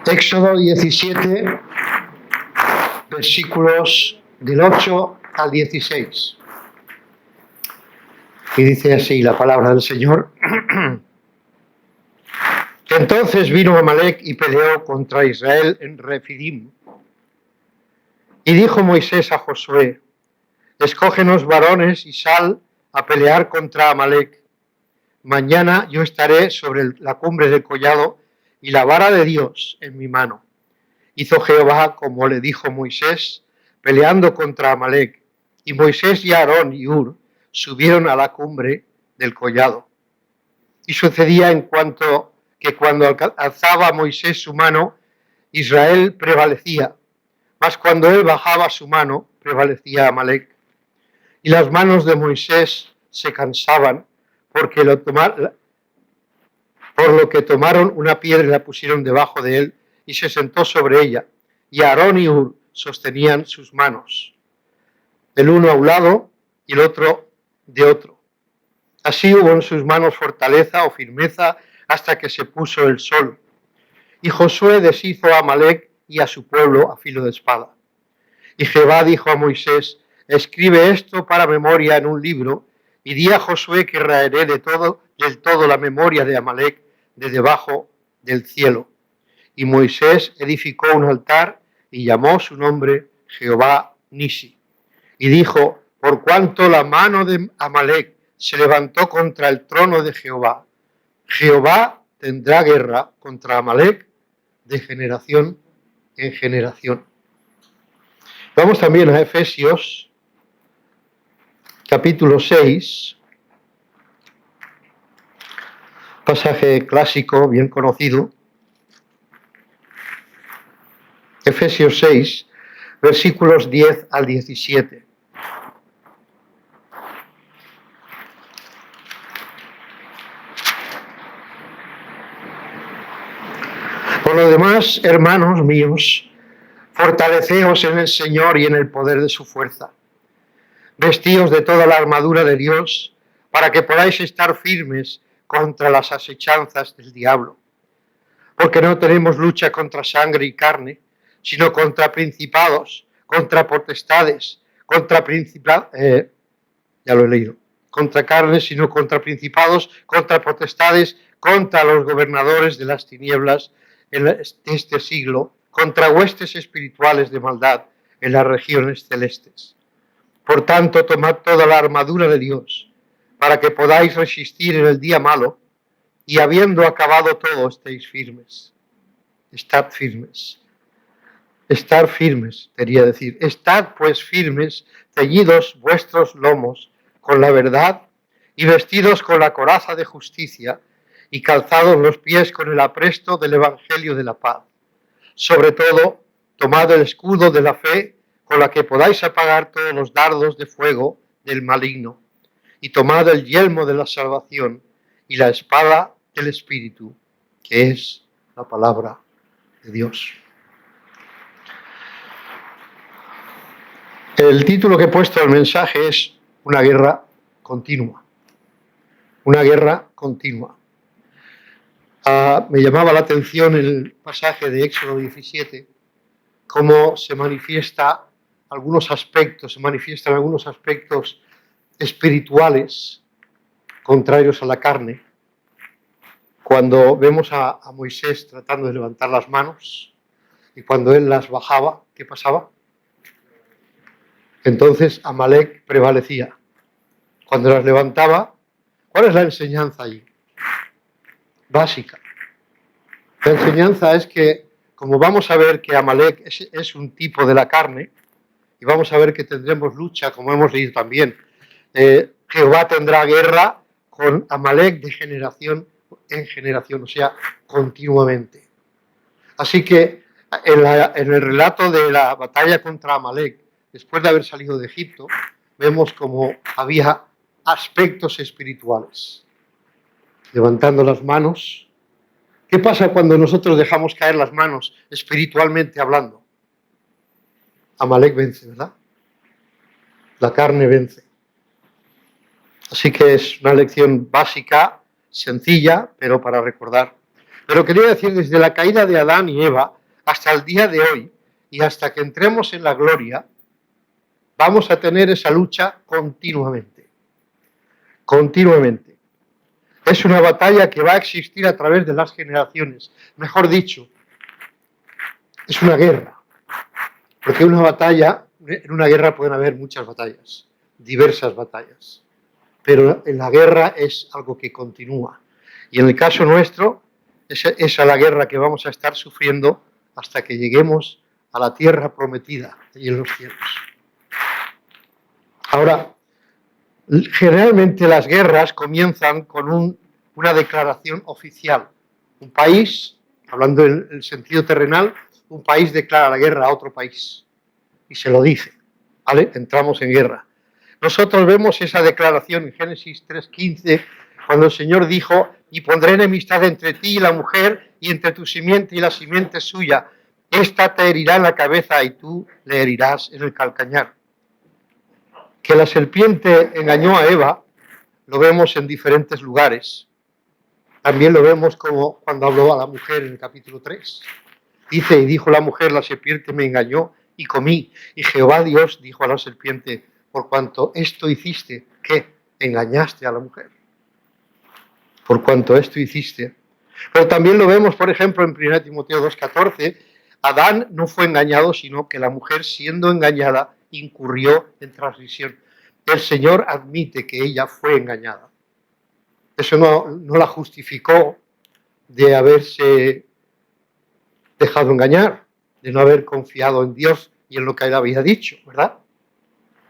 Éxodo 17, versículos del 8 al 16. Y dice así la palabra del Señor. Entonces vino Amalec y peleó contra Israel en Refidim. Y dijo Moisés a Josué: escógenos varones y sal a pelear contra Amalec. Mañana yo estaré sobre la cumbre del collado y la vara de Dios en mi mano. Hizo Jehová como le dijo Moisés, peleando contra Amalec. Y Moisés y Aarón y Hur subieron a la cumbre del collado. Y sucedía en cuanto que cuando alzaba Moisés su mano, Israel prevalecía, mas cuando él bajaba su mano, prevalecía Amalec. Y las manos de Moisés se cansaban, por lo que tomaron una piedra y la pusieron debajo de él, y se sentó sobre ella. Y Aarón y Hur sostenían sus manos, el uno a un lado y el otro de otro. Así hubo en sus manos fortaleza o firmeza hasta que se puso el sol. Y Josué deshizo a Amalec y a su pueblo a filo de espada. Y Jehová dijo a Moisés: escribe esto para memoria en un libro, y di a Josué que raeré del todo la memoria de Amalec de debajo del cielo. Y Moisés edificó un altar y llamó su nombre Jehová Nisi. Y dijo: por cuanto la mano de Amalec se levantó contra el trono de Jehová, Jehová tendrá guerra contra Amalec de generación en generación. Vamos también a Efesios, capítulo 6, pasaje clásico, bien conocido. Efesios 6, versículos 10 al 17. Por lo demás, hermanos míos, fortaleceos en el Señor y en el poder de su fuerza. Vestíos de toda la armadura de Dios, para que podáis estar firmes contra las asechanzas del diablo. Porque no tenemos lucha contra sangre y carne, sino contra principados, contra potestades, contra contra carne, sino contra principados, contra potestades, contra los gobernadores de las tinieblas en este siglo, contra huestes espirituales de maldad en las regiones celestes. Por tanto, tomad toda la armadura de Dios, para que podáis resistir en el día malo, y habiendo acabado todo, estéis firmes. Estad firmes. Estar firmes, quería decir. Estad pues firmes, ceñidos vuestros lomos con la verdad, y vestidos con la coraza de justicia, y calzados los pies con el apresto del evangelio de la paz. Sobre todo, tomad el escudo de la fe, con la que podáis apagar todos los dardos de fuego del maligno, y tomad el yelmo de la salvación y la espada del Espíritu, que es la palabra de Dios. El título que he puesto al mensaje es Una guerra continua. Una guerra continua. Me llamaba la atención el pasaje de Éxodo 17, cómo se manifiestan algunos aspectos espirituales contrarios a la carne. Cuando vemos a Moisés tratando de levantar las manos y cuando él las bajaba, ¿qué pasaba? Entonces Amalec prevalecía. Cuando las levantaba, ¿cuál es la enseñanza allí? Básica. La enseñanza es que, como vamos a ver que Amalec es un tipo de la carne, y vamos a ver que tendremos lucha, como hemos leído también, Jehová tendrá guerra con Amalec de generación en generación, o sea, continuamente. Así que en el relato de la batalla contra Amalec, después de haber salido de Egipto, vemos como había aspectos espirituales. Levantando las manos. ¿Qué pasa cuando nosotros dejamos caer las manos espiritualmente hablando? Amalec vence, ¿verdad? La carne vence. Así que es una lección básica, sencilla, pero para recordar. Pero quería decir, desde la caída de Adán y Eva hasta el día de hoy y hasta que entremos en la gloria, vamos a tener esa lucha continuamente. Continuamente. Es una batalla que va a existir a través de las generaciones. Mejor dicho, es una guerra. Porque en una guerra pueden haber muchas batallas, diversas batallas. Pero en la guerra es algo que continúa. Y en el caso nuestro, es a la guerra que vamos a estar sufriendo hasta que lleguemos a la tierra prometida y en los cielos. Ahora, generalmente las guerras comienzan con una declaración oficial. Un país, hablando en el sentido terrenal, un país declara la guerra a otro país y se lo dice, ¿vale? Entramos en guerra. Nosotros vemos esa declaración en Génesis 3:15, cuando el Señor dijo: y pondré enemistad entre ti y la mujer, y entre tu simiente y la simiente suya. Esta te herirá en la cabeza y tú le herirás en el calcañar. Que la serpiente engañó a Eva, lo vemos en diferentes lugares. También lo vemos como cuando habló a la mujer en el capítulo 3. Dice: y dijo la mujer, la serpiente me engañó y comí. Y Jehová Dios dijo a la serpiente: por cuanto esto hiciste, ¿qué? Engañaste a la mujer. Por cuanto esto hiciste. Pero también lo vemos, por ejemplo, en 1 Timoteo 2:14, Adán no fue engañado, sino que la mujer, siendo engañada, incurrió en transgresión. El Señor admite que ella fue engañada. Eso no la justificó de haberse dejado engañar, de no haber confiado en Dios y en lo que él había dicho, ¿verdad?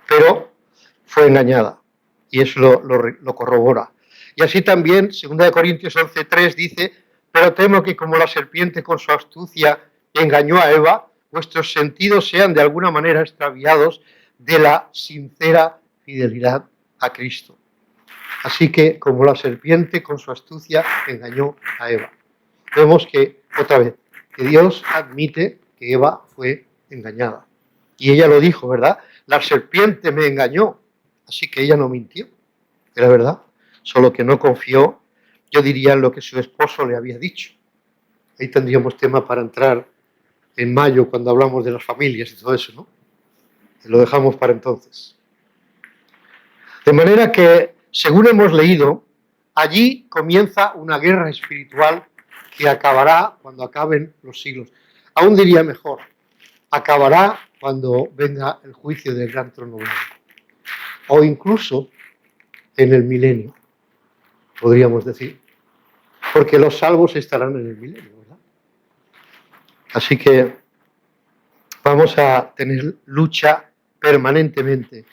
Pero fue engañada, y eso lo corrobora. Y así también, 2 Corintios 11:3 dice: pero temo que como la serpiente con su astucia engañó a Eva, vuestros sentidos sean de alguna manera extraviados de la sincera fidelidad a Cristo. Así que como la serpiente con su astucia engañó a Eva. Vemos que, otra vez, que Dios admite que Eva fue engañada. Y ella lo dijo, ¿verdad? La serpiente me engañó, así que ella no mintió, era verdad, solo que no confió, yo diría, en lo que su esposo le había dicho. Ahí tendríamos tema para entrar en mayo cuando hablamos de las familias y todo eso, ¿no? Y lo dejamos para entonces. De manera que, según hemos leído, allí comienza una guerra espiritual que acabará cuando acaben los siglos. Aún diría mejor, acabará cuando venga el juicio del gran trono blanco. O incluso en el milenio, podríamos decir. Porque los salvos estarán en el milenio, ¿verdad? Así que vamos a tener lucha permanentemente.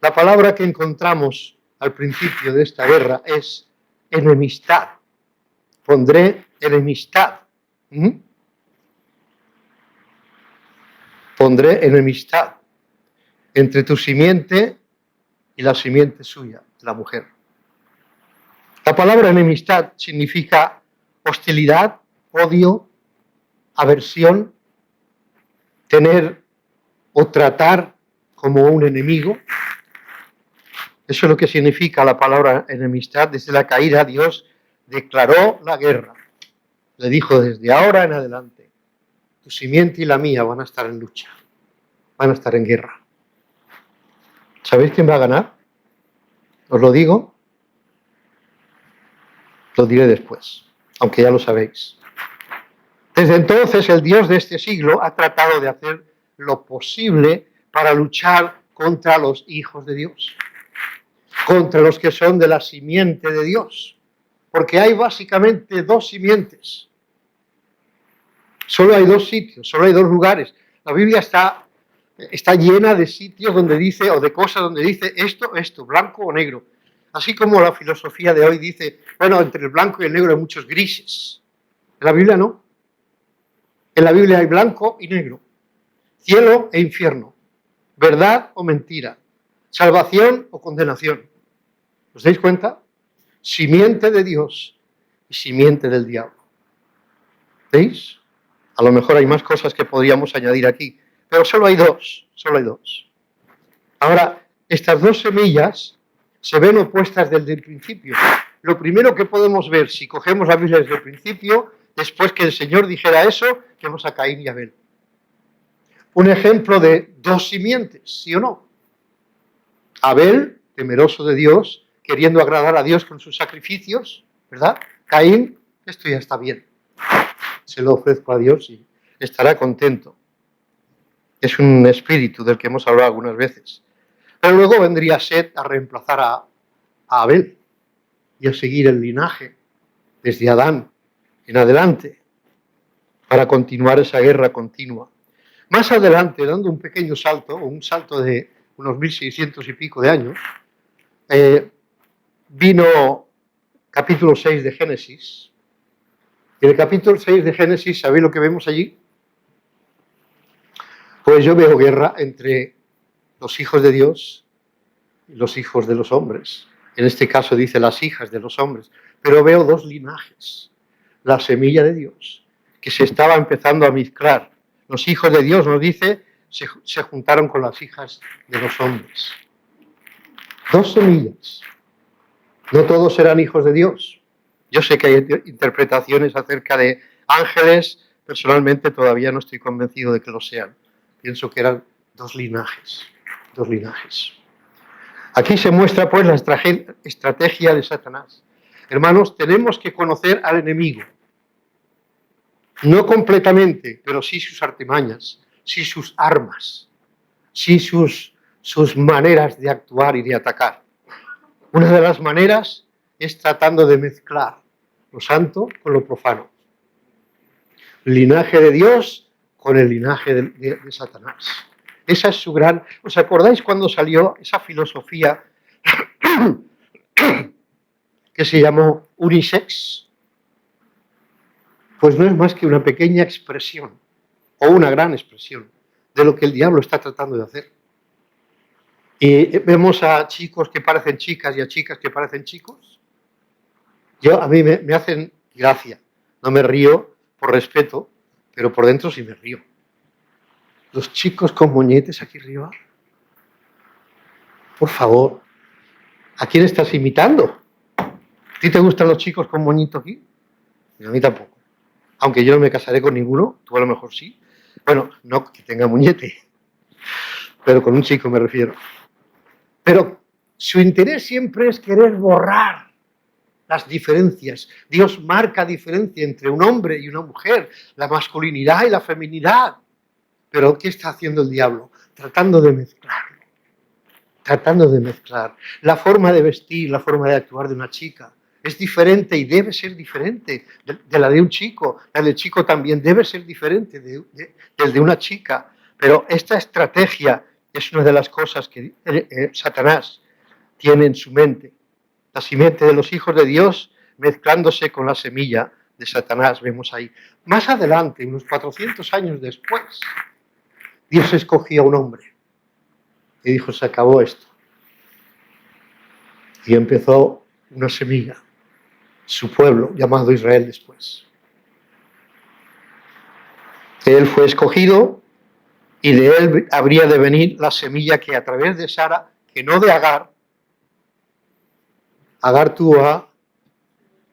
La palabra que encontramos al principio de esta guerra es enemistad. Pondré enemistad. Pondré enemistad entre tu simiente y la simiente suya, la mujer. La palabra enemistad significa hostilidad, odio, aversión, tener o tratar como un enemigo. Eso es lo que significa la palabra enemistad. Desde la caída Dios declaró la guerra. Le dijo: desde ahora en adelante, tu simiente y la mía van a estar en lucha, van a estar en guerra. ¿Sabéis quién va a ganar? ¿Os lo digo? Lo diré después, aunque ya lo sabéis. Desde entonces, el Dios de este siglo ha tratado de hacer lo posible para luchar contra los hijos de Dios, contra los que son de la simiente de Dios, porque hay básicamente dos simientes. Solo hay dos sitios, solo hay dos lugares. La Biblia está llena de sitios donde dice, o de cosas donde dice esto, blanco o negro. Así como la filosofía de hoy dice, bueno, entre el blanco y el negro hay muchos grises. En la Biblia no. En la Biblia hay blanco y negro, cielo e infierno, verdad o mentira, salvación o condenación. ¿Os dais cuenta? Simiente de Dios y simiente del diablo. ¿Veis? A lo mejor hay más cosas que podríamos añadir aquí, pero solo hay dos, solo hay dos. Ahora, estas dos semillas se ven opuestas desde el principio. Lo primero que podemos ver, si cogemos la Biblia desde el principio, después que el Señor dijera eso, vemos a Caín y Abel. Un ejemplo de dos simientes, ¿sí o no? Abel, temeroso de Dios, queriendo agradar a Dios con sus sacrificios, ¿verdad? Caín, esto ya está bien. Se lo ofrezco a Dios y estará contento. Es un espíritu del que hemos hablado algunas veces. Pero luego vendría Set a reemplazar a Abel y a seguir el linaje desde Adán en adelante para continuar esa guerra continua. Más adelante, dando un pequeño salto, o un salto de unos 1600 y pico de años, vino capítulo 6 de Génesis. Y en el capítulo 6 de Génesis, ¿sabéis lo que vemos allí? Pues yo veo guerra entre los hijos de Dios y los hijos de los hombres. En este caso dice las hijas de los hombres. Pero veo dos linajes. La semilla de Dios, que se estaba empezando a mezclar. Los hijos de Dios, nos dice, se juntaron con las hijas de los hombres. Dos semillas. No todos eran hijos de Dios. Yo sé que hay interpretaciones acerca de ángeles. Personalmente todavía no estoy convencido de que lo sean. Pienso que eran dos linajes. Dos linajes. Aquí se muestra pues la estrategia de Satanás. Hermanos, tenemos que conocer al enemigo. No completamente, pero sí sus artimañas, sí sus armas, sí sus maneras de actuar y de atacar. Una de las maneras es tratando de mezclar lo santo con lo profano. El linaje de Dios con el linaje de Satanás. Esa es su gran... ¿Os acordáis cuando salió esa filosofía que se llamó unisex? Pues no es más que una pequeña expresión, o una gran expresión, de lo que el diablo está tratando de hacer. Y vemos a chicos que parecen chicas y a chicas que parecen chicos. A mí me hacen gracia. No me río por respeto, pero por dentro sí me río. Los chicos con moñetes aquí arriba. Por favor, ¿a quién estás imitando? ¿A ti te gustan los chicos con moñito aquí? Y a mí tampoco. Aunque yo no me casaré con ninguno, tú a lo mejor sí. Bueno, no que tenga muñete, pero con un chico me refiero. Pero su interés siempre es querer borrar las diferencias. Dios marca diferencia entre un hombre y una mujer, la masculinidad y la feminidad. Pero ¿qué está haciendo el diablo? Tratando de mezclarlo. Tratando de mezclar. La forma de vestir, la forma de actuar de una chica es diferente y debe ser diferente de la de un chico. La del chico también debe ser diferente del de una chica. Pero esta estrategia es una de las cosas que Satanás tiene en su mente. La simiente de los hijos de Dios mezclándose con la semilla de Satanás, vemos ahí. Más adelante, unos 400 años después, Dios escogió a un hombre y dijo, se acabó esto. Y empezó una semilla, su pueblo, llamado Israel después. Él fue escogido y de él habría de venir la semilla que a través de Sara, que no de Agar tuvo a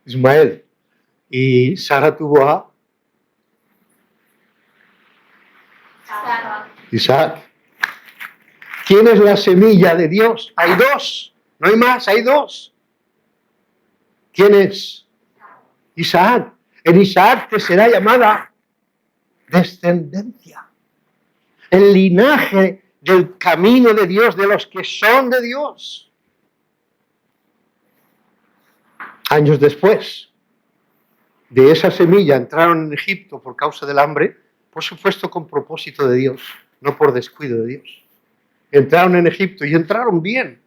Ismael y Sara tuvo a Isaac. ¿Quién es la semilla de Dios? Hay dos, no hay más, hay dos. ¿Quién es? Isaac. En Isaac te será llamada descendencia. El linaje del camino de Dios, de los que son de Dios. Años después de esa semilla entraron en Egipto por causa del hambre, por supuesto con propósito de Dios, no por descuido de Dios. Entraron en Egipto y entraron bien.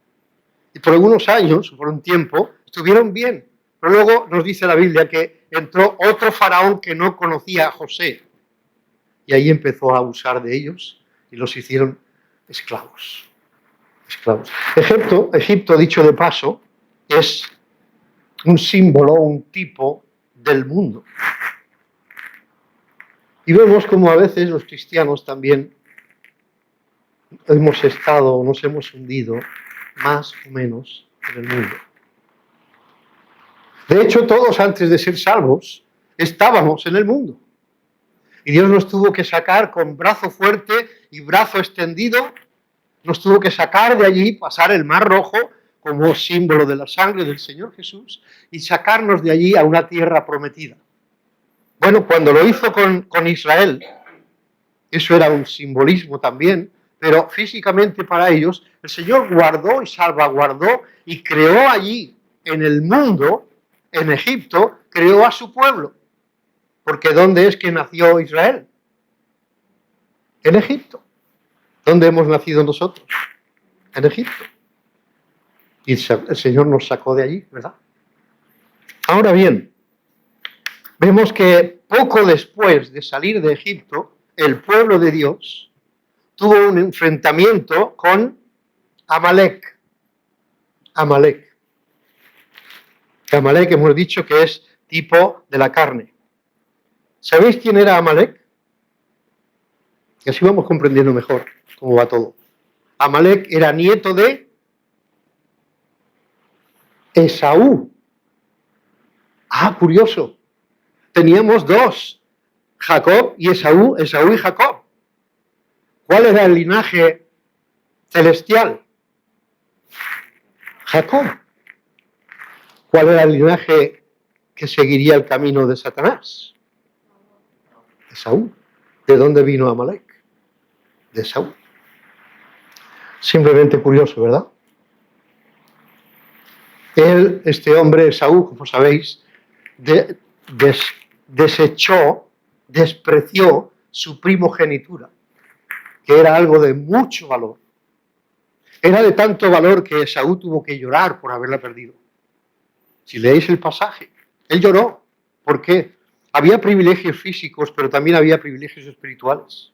Y por algunos años, por un tiempo, estuvieron bien. Pero luego nos dice la Biblia que entró otro faraón que no conocía a José. Y ahí empezó a abusar de ellos y los hicieron esclavos. Egipto, dicho de paso, es un símbolo, un tipo del mundo. Y vemos como a veces los cristianos también nos hemos hundido más o menos en el mundo. De hecho, todos antes de ser salvos Estábamos en el mundo. Y Dios nos tuvo que sacar con brazo fuerte y brazo extendido, nos tuvo que sacar de allí, pasar el Mar Rojo como símbolo de la sangre del Señor Jesús y sacarnos de allí a una tierra prometida. Bueno, cuando lo hizo con Israel, eso era un simbolismo también, pero físicamente para ellos, el Señor guardó y salvaguardó y creó allí, en el mundo, en Egipto, creó a su pueblo. Porque ¿dónde es que nació Israel? En Egipto. ¿Dónde hemos nacido nosotros? En Egipto. Y el Señor nos sacó de allí, ¿verdad? Ahora bien, vemos que poco después de salir de Egipto, el pueblo de Dios tuvo un enfrentamiento con Amalek. Amalek. Amalek hemos dicho que es tipo de la carne. ¿Sabéis quién era Amalek? Y así vamos comprendiendo mejor cómo va todo. Amalek era nieto de Esaú. Ah, curioso. Teníamos dos, Jacob y Esaú, Esaú y Jacob. ¿Cuál era el linaje celestial? Jacob. ¿Cuál era el linaje que seguiría el camino de Satanás? Esaú. ¿De dónde vino Amalek? De Esaú. Simplemente curioso, ¿verdad? Este hombre, Esaú, como sabéis, despreció su primogenitura, que era algo de mucho valor. Era de tanto valor que Esaú tuvo que llorar por haberla perdido. Si leéis el pasaje, él lloró. ¿Por qué? Había privilegios físicos, pero también había privilegios espirituales.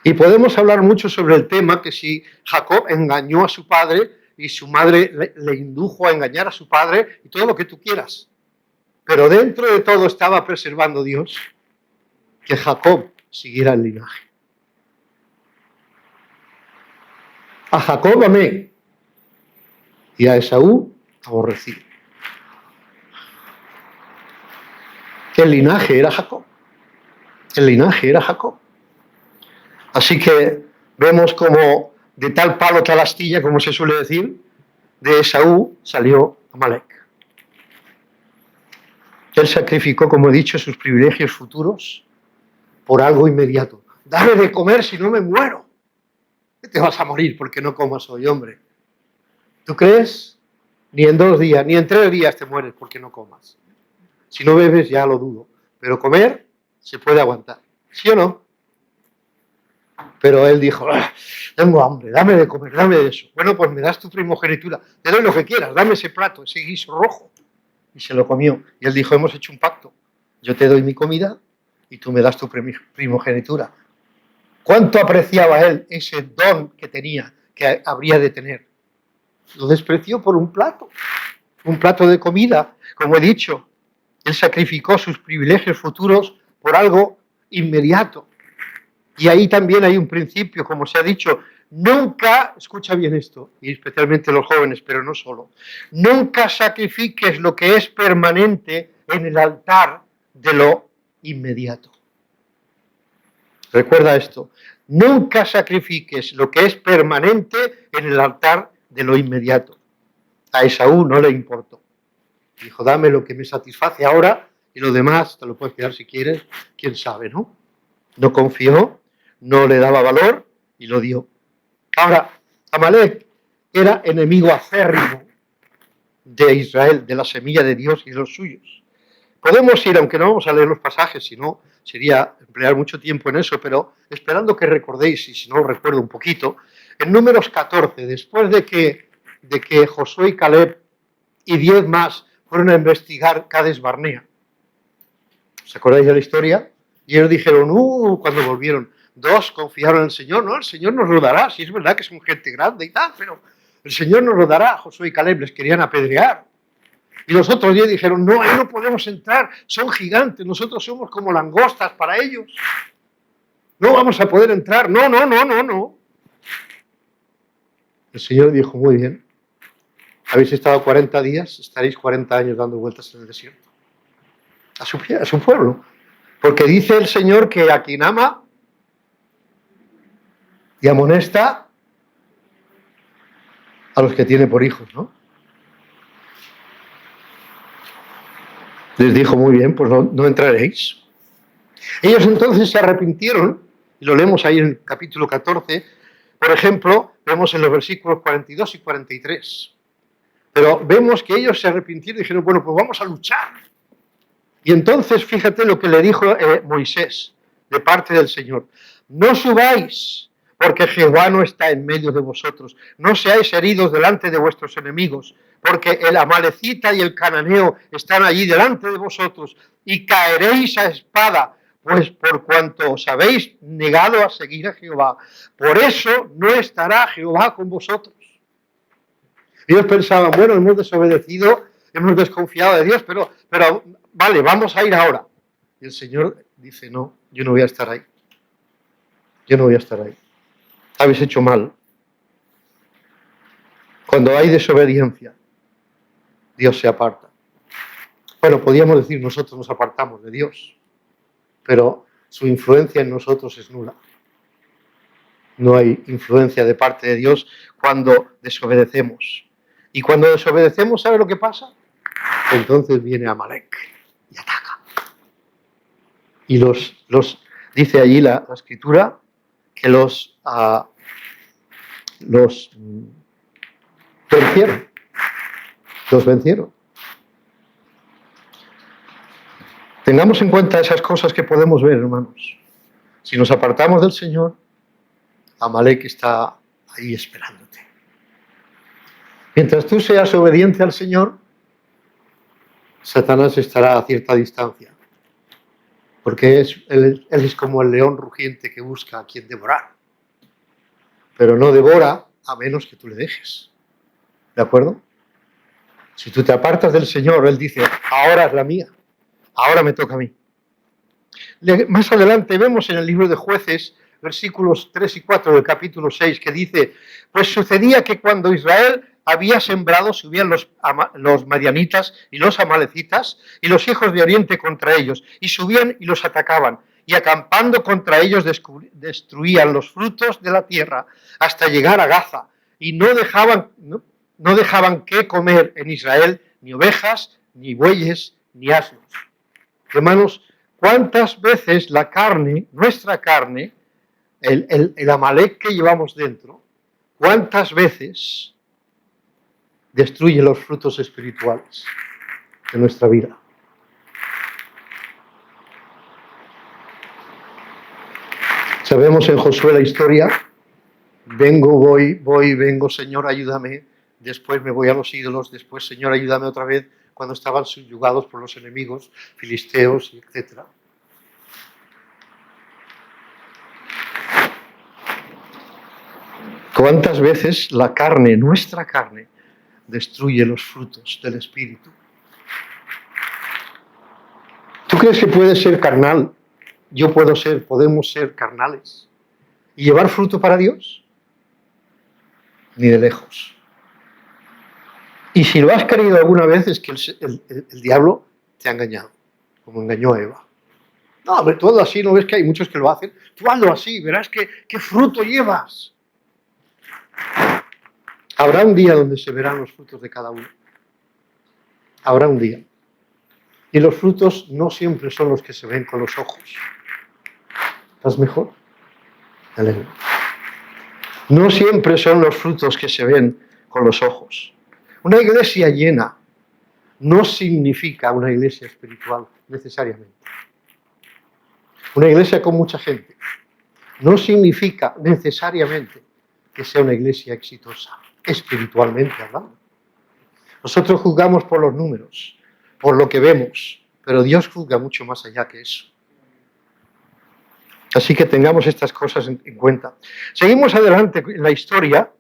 Y podemos hablar mucho sobre el tema que si Jacob engañó a su padre y su madre le indujo a engañar a su padre y todo lo que tú quieras. Pero dentro de todo estaba preservando Dios que Jacob siguiera el linaje. A Jacob amé y a Esaú aborrecí. El linaje era Jacob. El linaje era Jacob. Así que vemos como de tal palo tal astilla, como se suele decir, de Esaú salió Amalek. Él sacrificó, como he dicho, sus privilegios futuros por algo inmediato. Dame de comer si no me muero. Te vas a morir porque no comas hoy, hombre. ¿Tú crees? Ni en 2 días, ni en 3 días te mueres porque no comas. Si no bebes ya lo dudo. Pero comer se puede aguantar. ¿Sí o no? Pero él dijo, tengo hambre, dame de comer, dame de eso. Bueno, pues me das tu primogenitura. Te doy lo que quieras, dame ese plato, ese guiso rojo. Y se lo comió. Y él dijo, hemos hecho un pacto. Yo te doy mi comida y tú me das tu primogenitura. ¿Cuánto apreciaba él ese don que tenía, que habría de tener? Lo despreció por un plato de comida. Como he dicho, él sacrificó sus privilegios futuros por algo inmediato. Y ahí también hay un principio, como se ha dicho, nunca, escucha bien esto, y especialmente los jóvenes, pero no solo, nunca sacrifiques lo que es permanente en el altar de lo inmediato. Recuerda esto, nunca sacrifiques lo que es permanente en el altar de lo inmediato. A Esaú no le importó. Dijo, dame lo que me satisface ahora y lo demás te lo puedes quedar si quieres, quién sabe, ¿no? No confió, no le daba valor y lo dio. Ahora, Amalek era enemigo acérrimo de Israel, de la semilla de Dios y de los suyos. Podemos ir, aunque no vamos a leer los pasajes, si no sería emplear mucho tiempo en eso, pero esperando que recordéis, y si no recuerdo un poquito, en Números 14, después de que Josué y Caleb y 10 más fueron a investigar Cades Barnea. ¿Os acordáis de la historia? Y ellos dijeron, cuando volvieron, 2 confiaron en el Señor, no, el Señor nos lo dará, si es verdad que son gente grande y tal, pero el Señor nos lo dará. Josué y Caleb les querían apedrear. Y los otros 10 dijeron, no, ahí no podemos entrar, son gigantes, nosotros somos como langostas para ellos. No vamos a poder entrar, no. El Señor dijo, muy bien, habéis estado 40 días, estaréis 40 años dando vueltas en el desierto. a su pueblo. Porque dice el Señor que a quien ama y amonesta a los que tiene por hijos, ¿no? Les dijo, muy bien, pues no entraréis. Ellos entonces se arrepintieron, y lo leemos ahí en el capítulo 14, por ejemplo, vemos en los versículos 42 y 43. Pero vemos que ellos se arrepintieron y dijeron, bueno, pues vamos a luchar. Y entonces, fíjate lo que le dijo Moisés, de parte del Señor. No subáis, porque Jehová no está en medio de vosotros. No seáis heridos delante de vuestros enemigos, porque el amalecita y el cananeo están allí delante de vosotros, y caeréis a espada, pues por cuanto os habéis negado a seguir a Jehová, por eso no estará Jehová con vosotros. Ellos pensaban, bueno, hemos desobedecido, hemos desconfiado de Dios, pero vale, vamos a ir ahora. Y el Señor dice, no, yo no voy a estar ahí. Yo no voy a estar ahí. Habéis hecho mal. Cuando hay desobediencia, Dios se aparta. Bueno, podríamos decir, nosotros nos apartamos de Dios, pero su influencia en nosotros es nula. No hay influencia de parte de Dios cuando desobedecemos. Y cuando desobedecemos, ¿sabe lo que pasa? Entonces viene Amalek y ataca. Y dice allí la escritura que los vencieron. Los vencieron. Tengamos en cuenta esas cosas que podemos ver, hermanos. Si nos apartamos del Señor, Amalek está ahí esperándote. Mientras tú seas obediente al Señor, Satanás estará a cierta distancia. Porque él es como el león rugiente que busca a quien devorar. Pero no devora a menos que tú le dejes. ¿De acuerdo? Si tú te apartas del Señor, Él dice, ahora es la mía. Ahora me toca a mí. Más adelante vemos en el libro de Jueces, versículos 3 y 4 del capítulo 6, que dice, pues sucedía que cuando Israel había sembrado, subían los madianitas y los amalecitas y los hijos de Oriente contra ellos, y subían y los atacaban, y acampando contra ellos destruían los frutos de la tierra hasta llegar a Gaza, y no dejaban que comer en Israel ni ovejas, ni bueyes, ni asnos. Hermanos, ¿cuántas veces la carne, nuestra carne, el Amalek que llevamos dentro, cuántas veces destruye los frutos espirituales de nuestra vida? Sabemos en Josué la historia, vengo, Señor, ayúdame, después me voy a los ídolos, después, Señor, ayúdame otra vez, cuando estaban subyugados por los enemigos, filisteos, etc. ¿Cuántas veces la carne, nuestra carne, destruye los frutos del Espíritu? ¿Tú crees que puedes ser carnal? Podemos ser carnales y llevar fruto para Dios? Ni de lejos. Y si lo has creído alguna vez es que el diablo te ha engañado, como engañó a Eva. No, hombre, todo así, ¿no ves que hay muchos que lo hacen? Tú hazlo así, verás qué fruto llevas. Habrá un día donde se verán los frutos de cada uno. Habrá un día. Y los frutos no siempre son los que se ven con los ojos. ¿Estás mejor? Me alegro. No siempre son los frutos que se ven con los ojos. Una iglesia llena no significa una iglesia espiritual necesariamente. Una iglesia con mucha gente no significa necesariamente que sea una iglesia exitosa, espiritualmente hablando. Nosotros juzgamos por los números, por lo que vemos, pero Dios juzga mucho más allá que eso. Así que tengamos estas cosas en cuenta. Seguimos adelante en la historia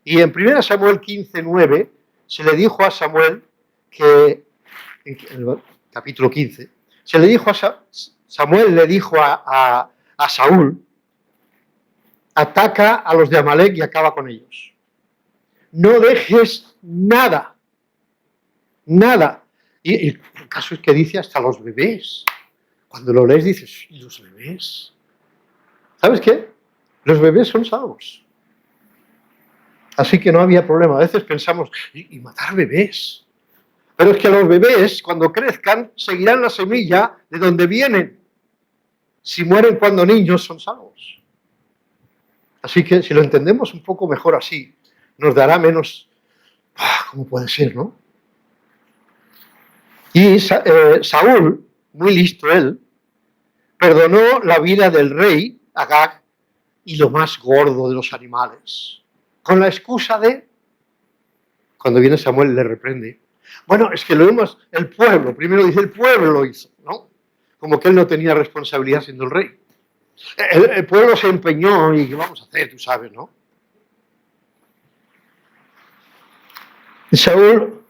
y en 1 Samuel 15:9 se le dijo a Samuel que, en el capítulo 15, Samuel le dijo a Saúl, ataca a los de Amalek y acaba con ellos. No dejes nada Y el caso es que dice hasta los bebés. Cuando lo lees dices, ¿y los bebés? ¿Sabes qué? Los bebés son salvos. Así que no había problema. A veces pensamos, ¿y matar bebés? Pero es que los bebés, cuando crezcan, seguirán la semilla de donde vienen. Si mueren cuando niños, son salvos. Así que si lo entendemos un poco mejor así, nos dará menos... ¿Cómo puede ser, no? Y Saúl, muy listo él, perdonó la vida del rey Agag y lo más gordo de los animales, con la excusa de, cuando viene Samuel le reprende, bueno, es que lo vemos, el pueblo, primero dice, el pueblo lo hizo, ¿no? Como que él no tenía responsabilidad siendo el rey. El pueblo se empeñó y ¿qué vamos a hacer? Tú sabes, ¿no? Y Saúl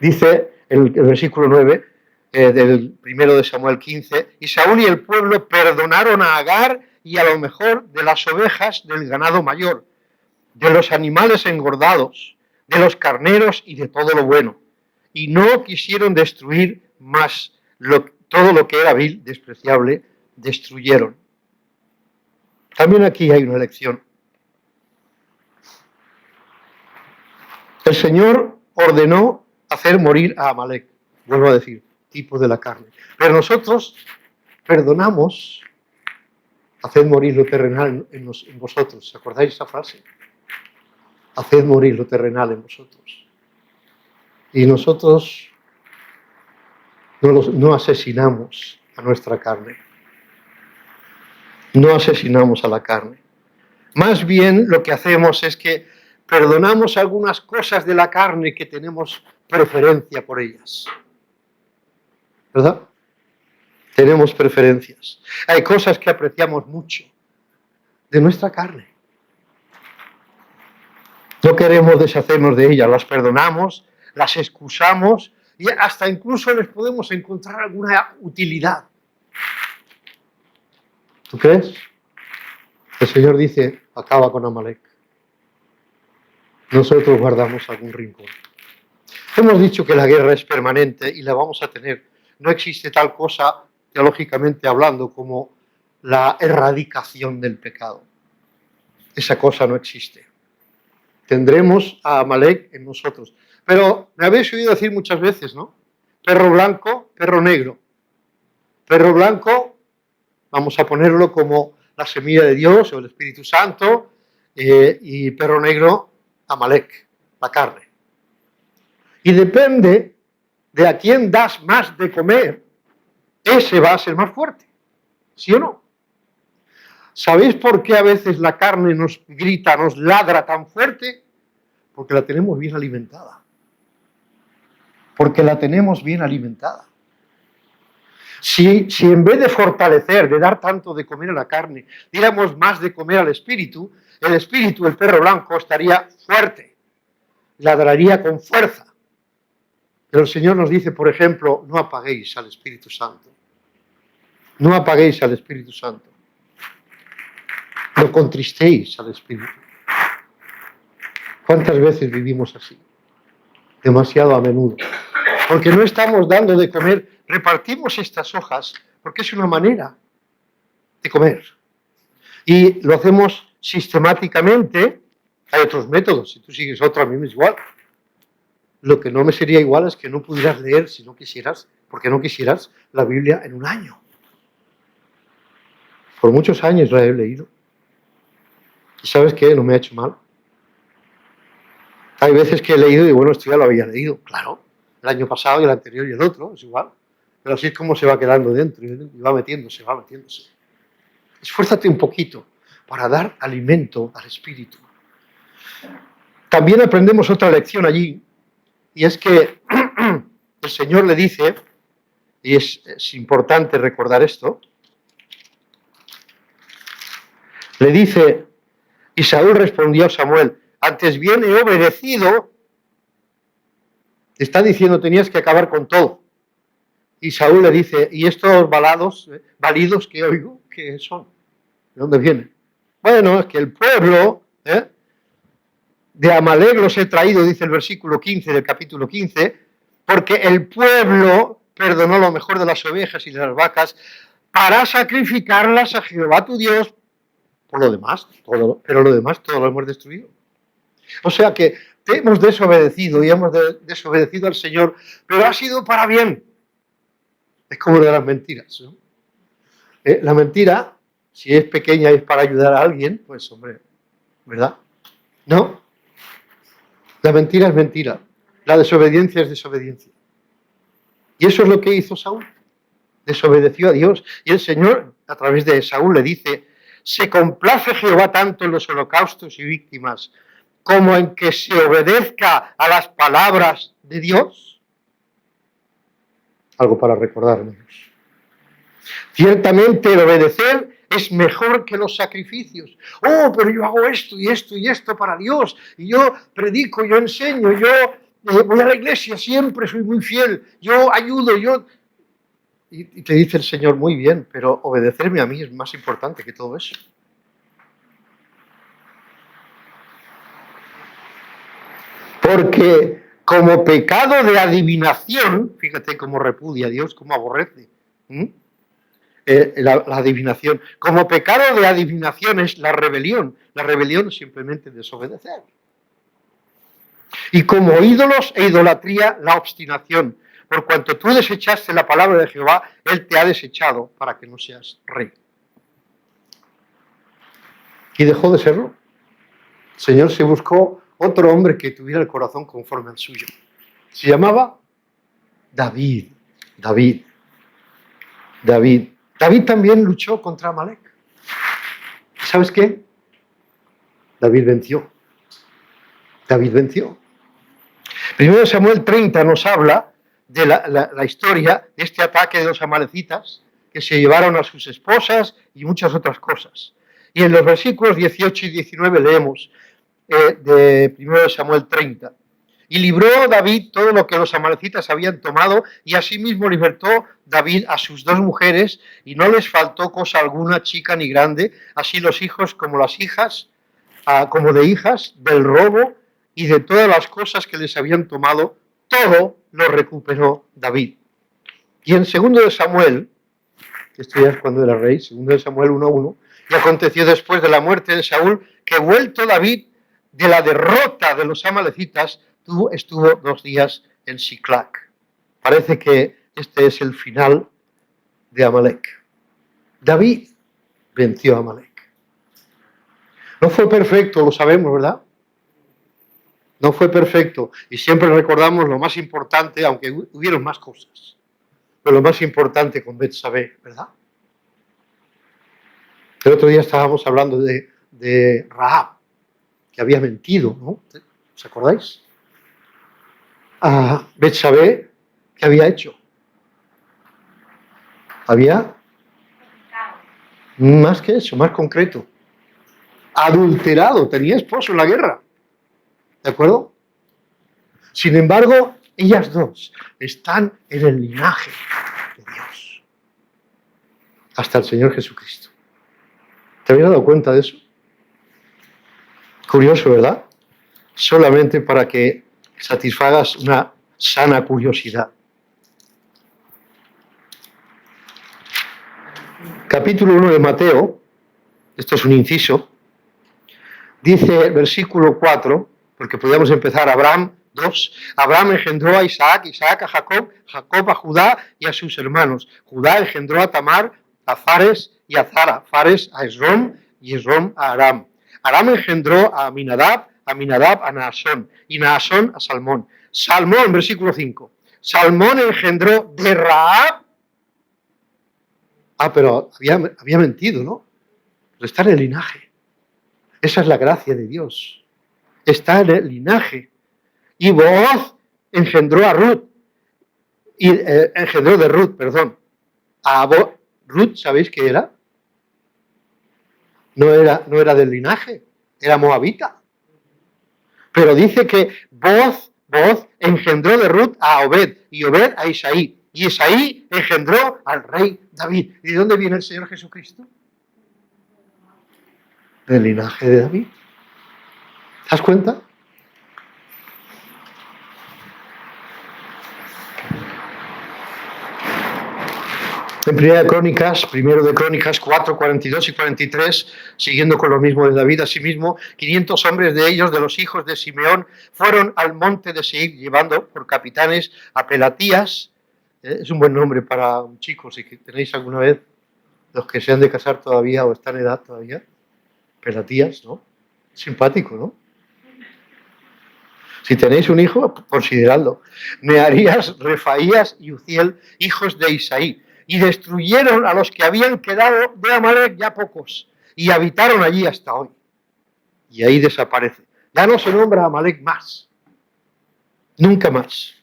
dice, el versículo 9 del primero de Samuel 15, y Saúl y el pueblo perdonaron a Agar y a lo mejor de las ovejas del ganado mayor, de los animales engordados, de los carneros y de todo lo bueno. Y no quisieron destruir más todo lo que era vil, despreciable, destruyeron. También aquí hay una lección. El Señor ordenó hacer morir a Amalek, vuelvo a decir, tipo de la carne. Pero nosotros perdonamos hacer morir lo terrenal en vosotros. ¿Acordáis esa frase? Haced morir lo terrenal en vosotros. Y nosotros no asesinamos a nuestra carne. No asesinamos a la carne. Más bien lo que hacemos es que perdonamos algunas cosas de la carne que tenemos preferencia por ellas. ¿Verdad? Tenemos preferencias. Hay cosas que apreciamos mucho de nuestra carne. No queremos deshacernos de ellas, las perdonamos, las excusamos y hasta incluso les podemos encontrar alguna utilidad. ¿Tú crees? El Señor dice, acaba con Amalek. Nosotros guardamos algún rincón. Hemos dicho que la guerra es permanente y la vamos a tener. No existe tal cosa, teológicamente hablando, como la erradicación del pecado. Esa cosa no existe. Tendremos a Amalek en nosotros. Pero me habéis oído decir muchas veces, ¿no? Perro blanco, perro negro. Perro blanco, vamos a ponerlo como la semilla de Dios o el Espíritu Santo, y perro negro, Amalek, la carne. Y depende de a quién das más de comer, ese va a ser más fuerte. ¿Sí o no? ¿Sabéis por qué a veces la carne nos grita, nos ladra tan fuerte? Porque la tenemos bien alimentada. Porque la tenemos bien alimentada. Si en vez de fortalecer, de dar tanto de comer a la carne, diéramos más de comer al espíritu, el perro blanco, estaría fuerte, ladraría con fuerza. Pero el Señor nos dice, por ejemplo, no apaguéis al Espíritu Santo. No apaguéis al Espíritu Santo. No contristéis al Espíritu. ¿Cuántas veces vivimos así? Demasiado a menudo. Porque no estamos dando de comer. Repartimos estas hojas porque es una manera de comer. Y lo hacemos sistemáticamente. Hay otros métodos. Si tú sigues otro, a mí me es igual. Lo que no me sería igual es que no pudieras leer, si no quisieras, porque no quisieras, la Biblia en un año. Por muchos años la he leído. ¿Y sabes qué? No me ha hecho mal. Hay veces que he leído y bueno, esto ya lo había leído, claro. El año pasado y el anterior y el otro, es igual. Pero así es como se va quedando dentro y va metiéndose, va metiéndose. Esfuérzate un poquito para dar alimento al espíritu. También aprendemos otra lección allí, y es que el Señor le dice, y es importante recordar esto, le dice, y Saúl respondió a Samuel, antes bien he obedecido, te está diciendo tenías que acabar con todo. Y Saúl le dice, ¿y estos balidos que oigo, qué son? ¿De dónde vienen? Bueno, es que el pueblo de Amalek los he traído, dice el versículo 15 del capítulo 15, porque el pueblo perdonó lo mejor de las ovejas y de las vacas para sacrificarlas a Jehová tu Dios. Por lo demás, pero lo demás todo lo hemos destruido. O sea que hemos desobedecido y hemos desobedecido al Señor, pero ha sido para bien. Es como lo de las mentiras, ¿no? La mentira, si es pequeña y es para ayudar a alguien, pues hombre, ¿verdad? No. La mentira es mentira. La desobediencia es desobediencia. Y eso es lo que hizo Saúl. Desobedeció a Dios. Y el Señor, a través de Saúl, le dice: ¿se complace Jehová tanto en los holocaustos y víctimas como en que se obedezca a las palabras de Dios? Algo para recordarnos. Ciertamente el obedecer es mejor que los sacrificios. Oh, pero yo hago esto y esto y esto para Dios. Y yo predico, yo enseño, yo voy a la iglesia siempre, soy muy fiel. Yo ayudo, yo... Y te dice el Señor: muy bien, pero obedecerme a mí es más importante que todo eso. Porque como pecado de adivinación, fíjate cómo repudia a Dios, cómo aborrece la adivinación. Como pecado de adivinación es la rebelión. La rebelión es simplemente desobedecer. Y como ídolos e idolatría, la obstinación. Por cuanto tú desechaste la palabra de Jehová, Él te ha desechado para que no seas rey. Y dejó de serlo. El Señor se buscó otro hombre que tuviera el corazón conforme al suyo. Se llamaba David. David también luchó contra Amalek. ¿Sabes qué? David venció. Primero Samuel 30 nos habla de la historia de este ataque de los amalecitas que se llevaron a sus esposas y muchas otras cosas. Y en los versículos 18 y 19 leemos de 1 Samuel 30. Y libró David todo lo que los amalecitas habían tomado, y asimismo libertó David a sus 2 mujeres, y no les faltó cosa alguna, chica ni grande, así los hijos como las hijas, como de hijas, del robo y de todas las cosas que les habían tomado, todo lo recuperó David. Y en 2 Samuel, esto ya es cuando era rey, 2 Samuel 1:1, y aconteció después de la muerte de Saúl, que vuelto David de la derrota de los amalecitas, estuvo 2 días en Siclac. Parece que este es el final de Amalek. David venció a Amalek. No fue perfecto, lo sabemos, ¿verdad? No fue perfecto. Y siempre recordamos lo más importante, aunque hubieron más cosas. Pero lo más importante con Betsabé, ¿verdad? El otro día estábamos hablando de Rahab, que había mentido, ¿no? ¿Os acordáis? A Betsabé, ¿qué había hecho? Había más que eso, más concreto. Adulterado, tenía esposo en la guerra. ¿De acuerdo? Sin embargo, ellas dos están en el linaje de Dios. Hasta el Señor Jesucristo. ¿Te habías dado cuenta de eso? Curioso, ¿verdad? Solamente para que satisfagas una sana curiosidad. Capítulo 1 de Mateo, esto es un inciso, dice versículo 4, porque podríamos empezar Abraham 2, Abraham engendró a Isaac, Isaac a Jacob, Jacob a Judá y a sus hermanos. Judá engendró a Tamar, a Fares y a Zara, Fares a Esrom y Esrom a Aram. Aram engendró a Aminadab a Naasón y Naasón a Salmón. Salmón, versículo 5. Salmón engendró de Rahab. Pero había mentido, ¿no? Pero está en el linaje. Esa es la gracia de Dios. Está en el linaje. Y Booz engendró a Ruth. Engendró de Ruth, perdón. Ruth, ¿sabéis qué era? No era del linaje, era moabita. Pero dice que Booz engendró de Ruth a Obed, y Obed a Isaí. Y Isaí engendró al rey David. ¿Y de dónde viene el Señor Jesucristo? Del linaje de David. ¿Te das cuenta? En primero de Crónicas 4, 42 y 43, siguiendo con lo mismo de David, asimismo, 500 hombres de ellos, de los hijos de Simeón, fueron al monte de Seir, llevando por capitanes a Pelatías. Es un buen nombre para un chico, si tenéis alguna vez, los que se han de casar todavía o están en edad todavía. Pelatías, ¿no? Simpático, ¿no? Si tenéis un hijo, consideradlo. Nearías, Refaías y Uziel, hijos de Isaí, y destruyeron a los que habían quedado de Amalek, ya pocos, y habitaron allí hasta hoy. Y ahí desaparece. Ya no se nombra Amalek más. Nunca más.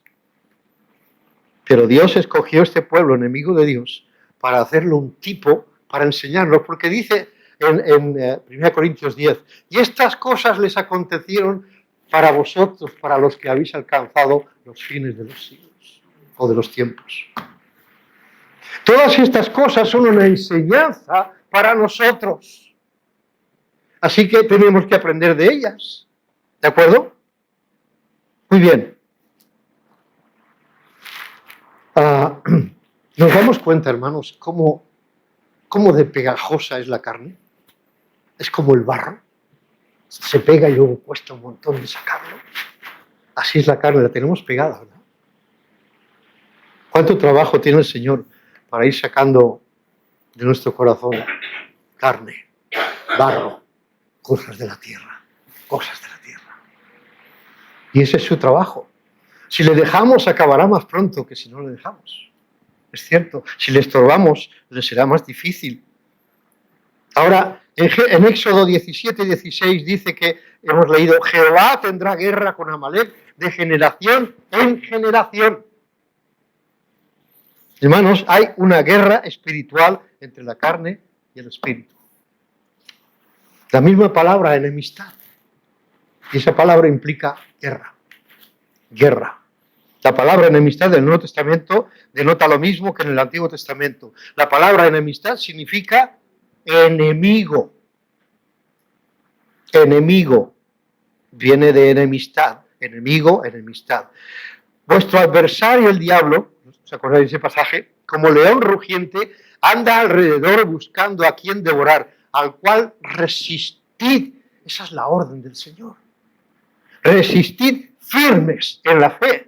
Pero Dios escogió este pueblo enemigo de Dios para hacerlo un tipo, para enseñarnos, porque dice en 1 Corintios 10, y estas cosas les acontecieron para vosotros, para los que habéis alcanzado los fines de los siglos o de los tiempos. Todas estas cosas son una enseñanza para nosotros. Así que tenemos que aprender de ellas. ¿De acuerdo? Muy bien. Nos damos cuenta, hermanos, cómo de pegajosa es la carne. Es como el barro. Se pega y luego cuesta un montón de sacarlo. Así es la carne, la tenemos pegada, ¿verdad? ¿Cuánto trabajo tiene el Señor para ir sacando de nuestro corazón carne, barro, cosas de la tierra, cosas de la tierra? Y ese es su trabajo. Si le dejamos, acabará más pronto que si no le dejamos. Es cierto. Si le estorbamos, le será más difícil. Ahora, en Éxodo 17 y 16 dice que, hemos leído, Jehová tendrá guerra con Amalek de generación en generación. Hermanos, hay una guerra espiritual entre la carne y el espíritu. La misma palabra, enemistad. Y esa palabra implica guerra. Guerra. La palabra enemistad del Nuevo Testamento denota lo mismo que en el Antiguo Testamento. La palabra enemistad significa enemigo. Enemigo. Viene de enemistad. Enemigo, enemistad. Vuestro adversario, el diablo, ¿os acordáis de ese pasaje? Como león rugiente, anda alrededor buscando a quien devorar, al cual resistid. Esa es la orden del Señor. Resistid firmes en la fe.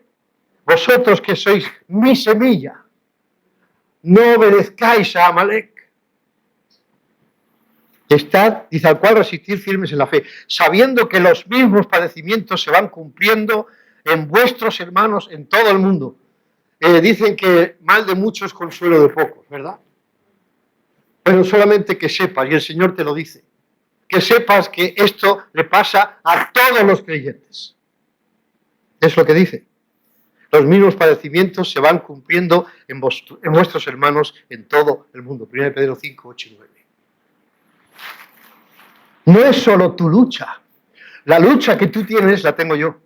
Vosotros que sois mi semilla, no obedezcáis a Amalek. Estad, dice, al cual resistir firmes en la fe, sabiendo que los mismos padecimientos se van cumpliendo en vuestros hermanos en todo el mundo. Dicen que mal de muchos, consuelo de pocos, ¿verdad? Pero solamente que sepas, y el Señor te lo dice, que sepas que esto le pasa a todos los creyentes. Es lo que dice. Los mismos padecimientos se van cumpliendo en vuestros hermanos en todo el mundo. 1 Pedro 5, 8 y 9. No es solo tu lucha. La lucha que tú tienes la tengo yo.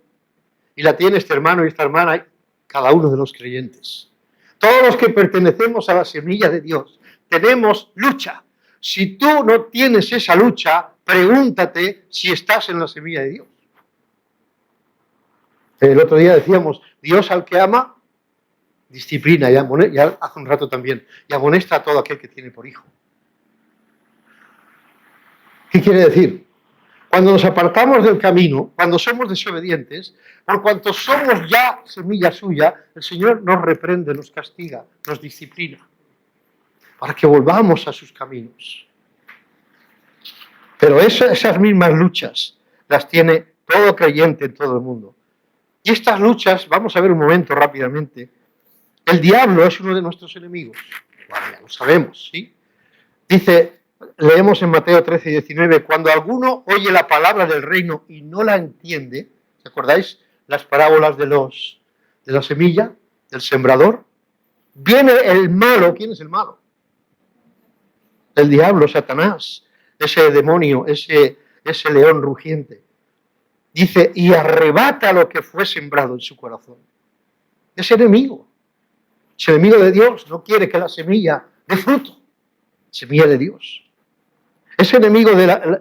Y la tiene este hermano y esta hermana, y cada uno de los creyentes. Todos los que pertenecemos a la semilla de Dios tenemos lucha. Si tú no tienes esa lucha, pregúntate si estás en la semilla de Dios. El otro día decíamos, Dios al que ama, disciplina, ya hace un rato también, y amonesta a todo aquel que tiene por hijo. ¿Qué quiere decir? Cuando nos apartamos del camino, cuando somos desobedientes, por cuanto somos ya semilla suya, el Señor nos reprende, nos castiga, nos disciplina, para que volvamos a sus caminos. Pero esas mismas luchas las tiene todo creyente en todo el mundo. Y estas luchas, vamos a ver un momento rápidamente, el diablo es uno de nuestros enemigos. Bueno, ya lo sabemos, ¿sí? Dice, leemos en Mateo 13 y 19, cuando alguno oye la palabra del reino y no la entiende, ¿os acordáis? Las parábolas de la semilla, del sembrador. Viene el malo. ¿Quién es el malo? El diablo, Satanás, ese demonio, ese león rugiente. Dice, y arrebata lo que fue sembrado en su corazón. Es enemigo. Es enemigo de Dios. No quiere que la semilla dé fruto. Semilla de Dios. Es enemigo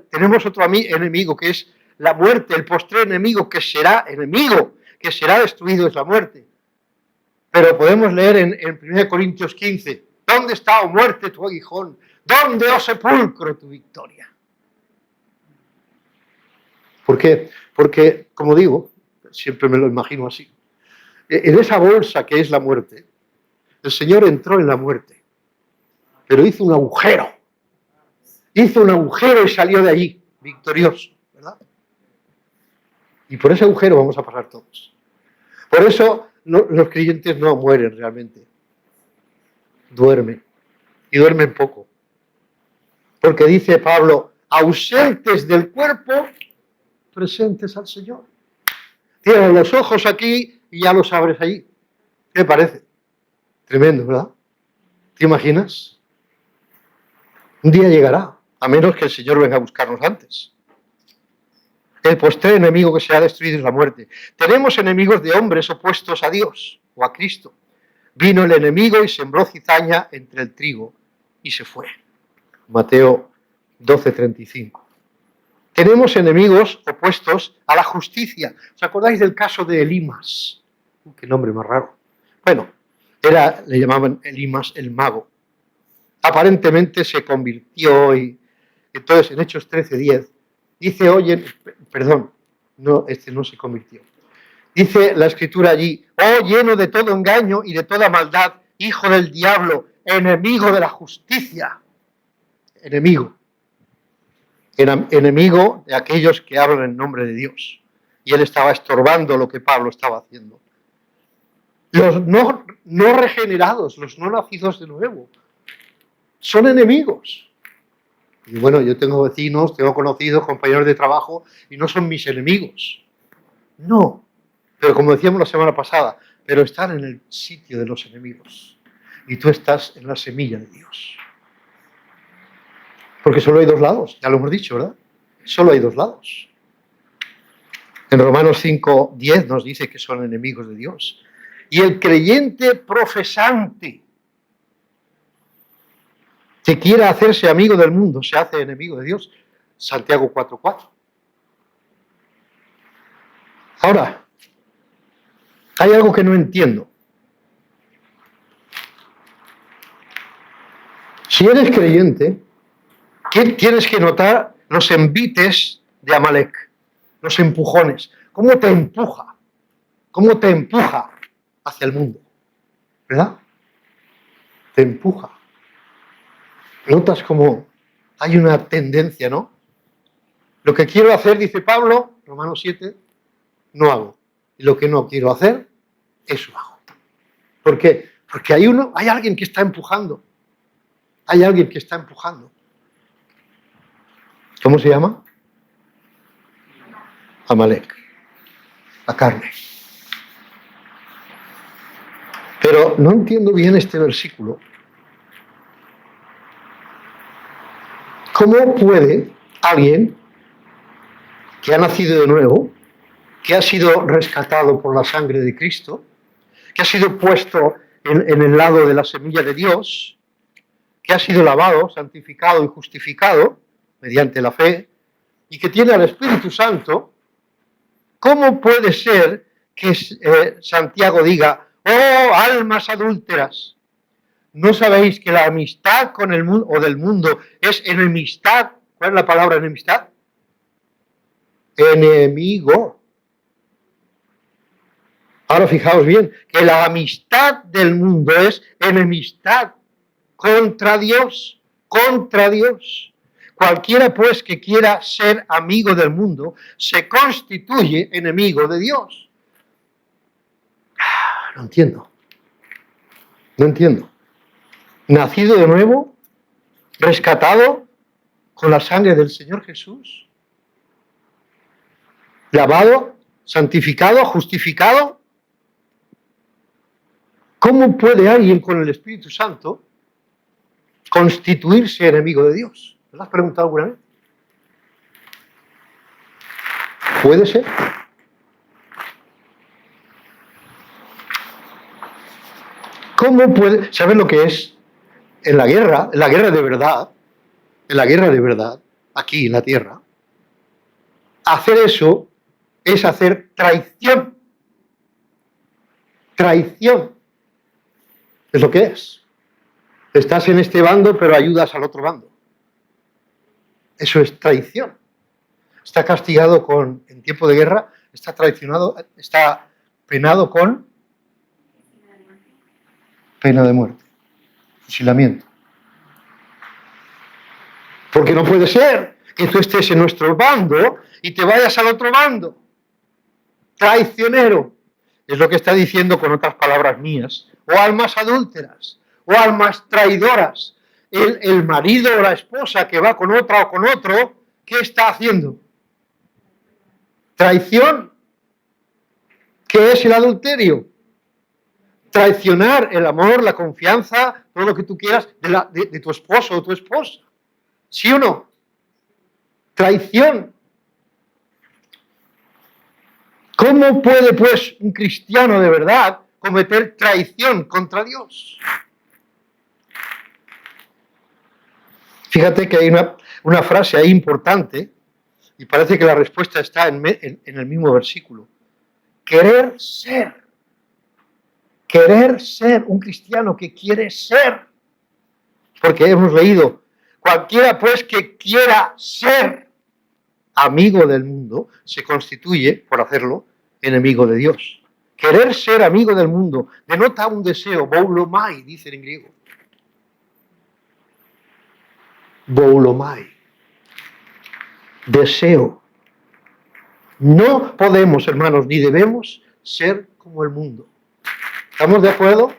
tenemos otro enemigo que es la muerte, el postrer enemigo que será enemigo, que será destruido, es la muerte. Pero podemos leer en 1 Corintios 15, ¿Dónde está, oh muerte, tu aguijón? ¿Dónde, oh sepulcro, tu victoria? ¿Por qué? Porque, como digo, siempre me lo imagino así, en esa bolsa que es la muerte, el Señor entró en la muerte, pero hizo un agujero. Hizo un agujero y salió de allí, victorioso, ¿verdad? Y por ese agujero vamos a pasar todos. Por eso los creyentes no mueren realmente. Duermen. Y duermen poco. Porque dice Pablo, ausentes del cuerpo, presentes al Señor. Tienes los ojos aquí y ya los abres allí. ¿Qué te parece? Tremendo, ¿verdad? ¿Te imaginas? Un día llegará, a menos que el Señor venga a buscarnos antes. El postrer enemigo que se ha destruido es la muerte. Tenemos enemigos de hombres opuestos a Dios o a Cristo. Vino el enemigo y sembró cizaña entre el trigo y se fue. Mateo 12:35. Tenemos enemigos opuestos a la justicia. ¿Os acordáis del caso de Elimas? Qué nombre más raro. Bueno, le llamaban Elimas el mago. Aparentemente se convirtió y entonces en Hechos 13:10 dice, oye, perdón, no, no se convirtió. Dice la escritura allí, oh, lleno de todo engaño y de toda maldad, hijo del diablo, enemigo de la justicia. Enemigo. Enemigo de aquellos que hablan en nombre de Dios. Y él estaba estorbando lo que Pablo estaba haciendo. Los no regenerados, los no nacidos de nuevo, son enemigos. Y bueno, yo tengo vecinos, tengo conocidos, compañeros de trabajo, y no son mis enemigos. No, pero como decíamos la semana pasada, pero están en el sitio de los enemigos. Y tú estás en la semilla de Dios. Porque solo hay dos lados, ya lo hemos dicho, ¿verdad? Solo hay dos lados. En Romanos 5:10 nos dice que son enemigos de Dios. Y el creyente profesante que quiera hacerse amigo del mundo se hace enemigo de Dios. Santiago 4:4. Ahora, hay algo que no entiendo. Si eres creyente, tienes que notar los envites de Amalek, los empujones. ¿Cómo te empuja? ¿Cómo te empuja hacia el mundo? ¿Verdad? Te empuja. Notas como hay una tendencia, ¿no? Lo que quiero hacer, dice Pablo, Romanos 7, no hago. Y lo que no quiero hacer, eso hago. ¿Por qué? Porque hay alguien que está empujando. Hay alguien que está empujando. ¿Cómo se llama? Amalek. La carne. Pero no entiendo bien este versículo. ¿Cómo puede alguien que ha nacido de nuevo, que ha sido rescatado por la sangre de Cristo, que ha sido puesto en el lado de la semilla de Dios, que ha sido lavado, santificado y justificado mediante la fe, y que tiene al Espíritu Santo, ¿cómo puede ser que Santiago diga, oh, almas adúlteras, ¿no sabéis que la amistad con el mundo o del mundo es enemistad? ¿Cuál es la palabra enemistad? Enemigo. Ahora fijaos bien, que la amistad del mundo es enemistad contra Dios, contra Dios. Cualquiera pues que quiera ser amigo del mundo se constituye enemigo de Dios. No entiendo. No entiendo. Nacido de nuevo, rescatado con la sangre del Señor Jesús, lavado, santificado, justificado. ¿Cómo puede alguien con el Espíritu Santo constituirse enemigo de Dios? ¿Te lo has preguntado alguna vez? ¿Puede ser? ¿Cómo puede? ¿Sabes lo que es? En la guerra de verdad, aquí en la tierra, hacer eso es hacer traición. Traición. Es lo que es. Estás en este bando, pero ayudas al otro bando. Eso es traición. Está castigado en tiempo de guerra, está traicionado, está penado con pena de muerte, fusilamiento. Porque no puede ser que tú estés en nuestro bando y te vayas al otro bando. Traicionero. Es lo que está diciendo con otras palabras mías. O almas adúlteras, o almas traidoras. El marido o la esposa que va con otra o con otro, ¿qué está haciendo? Traición. ¿Qué es el adulterio? Traicionar el amor, la confianza, todo lo que tú quieras de tu esposo o tu esposa. ¿Sí o no? Traición. ¿Cómo puede, pues, un cristiano de verdad cometer traición contra Dios? Fíjate que hay una frase ahí importante y parece que la respuesta está en el mismo versículo. Querer ser. Querer ser un cristiano que quiere ser. Porque hemos leído, cualquiera pues que quiera ser amigo del mundo, se constituye, por hacerlo, enemigo de Dios. Querer ser amigo del mundo denota un deseo, boulomai, dice en griego. Boulomai. Deseo. No podemos, hermanos, ni debemos ser como el mundo. ¿Estamos de acuerdo?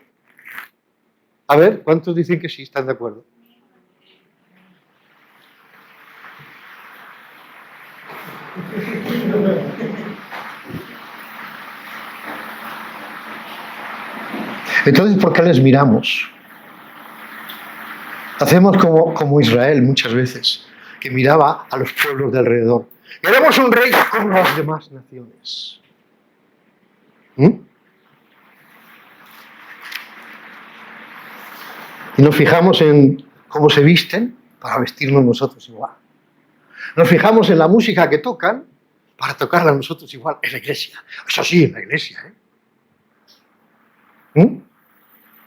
A ver, ¿cuántos dicen que sí están de acuerdo? Entonces, ¿por qué les miramos? Hacemos como Israel muchas veces, que miraba a los pueblos de alrededor. Queremos un rey como las demás naciones. Y nos fijamos en cómo se visten para vestirnos nosotros igual. Nos fijamos en la música que tocan para tocarla nosotros igual. En la iglesia. Eso sí, en la iglesia.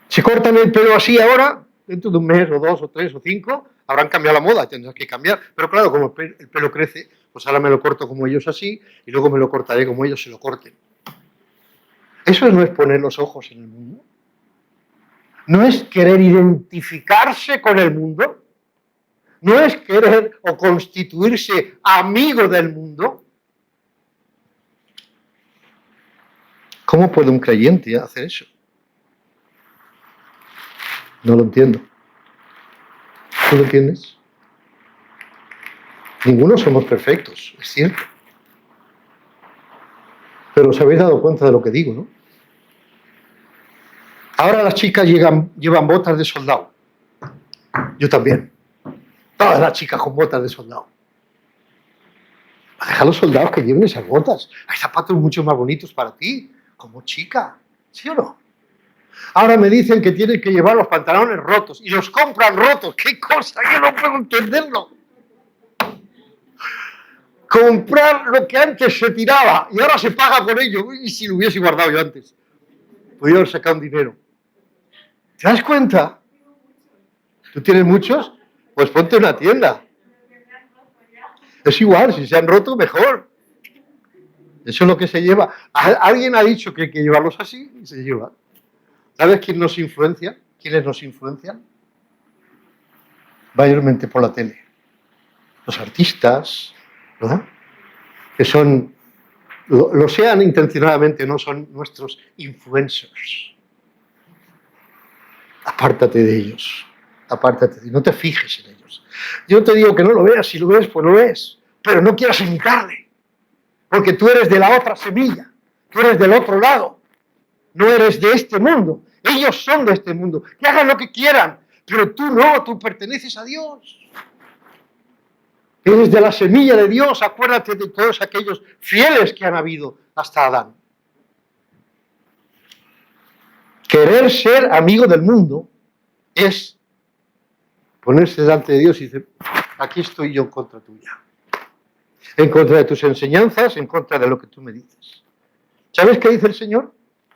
Si cortan el pelo así ahora, dentro de un mes o 2 o 3 o 5, habrán cambiado la moda, tendrás que cambiar. Pero claro, como el pelo crece, pues ahora me lo corto como ellos así y luego me lo cortaré como ellos se lo corten. Eso no es poner los ojos en el mundo. No es querer identificarse con el mundo. No es querer o constituirse amigo del mundo. ¿Cómo puede un creyente hacer eso? No lo entiendo. ¿Tú lo entiendes? Ninguno somos perfectos, es cierto. Pero os habéis dado cuenta de lo que digo, ¿no? Ahora las chicas llevan botas de soldado. Yo también. Todas las chicas con botas de soldado. Deja a los soldados que lleven esas botas. Hay zapatos mucho más bonitos para ti, como chica. ¿Sí o no? Ahora me dicen que tienen que llevar los pantalones rotos y los compran rotos. ¡Qué cosa! Yo no puedo entenderlo. Comprar lo que antes se tiraba y ahora se paga por ello. Y si lo hubiese guardado yo antes, podría haber sacado un dinero. ¿Te das cuenta? ¿Tú tienes muchos? Pues ponte una tienda. Es igual, si se han roto, mejor. Eso es lo que se lleva. Alguien ha dicho que hay que llevarlos así y se lleva. ¿Sabes quién nos influencia? ¿Quiénes nos influencian? Mayormente por la tele. Los artistas, ¿no? Que son, lo sean intencionadamente, no son nuestros influencers. Apártate de ellos. Apártate, no te fijes en ellos. Yo no te digo que no lo veas, si lo ves, pues lo ves. Pero no quieras imitarle. Porque tú eres de la otra semilla. Tú eres del otro lado. No eres de este mundo. Ellos son de este mundo. Que hagan lo que quieran. Pero tú no, tú perteneces a Dios. Eres de la semilla de Dios. Acuérdate de todos aquellos fieles que han habido hasta Adán. Querer ser amigo del mundo es ponerse delante de Dios y decir, aquí estoy yo en contra tuya. En contra de tus enseñanzas, en contra de lo que tú me dices. ¿Sabes qué dice el Señor?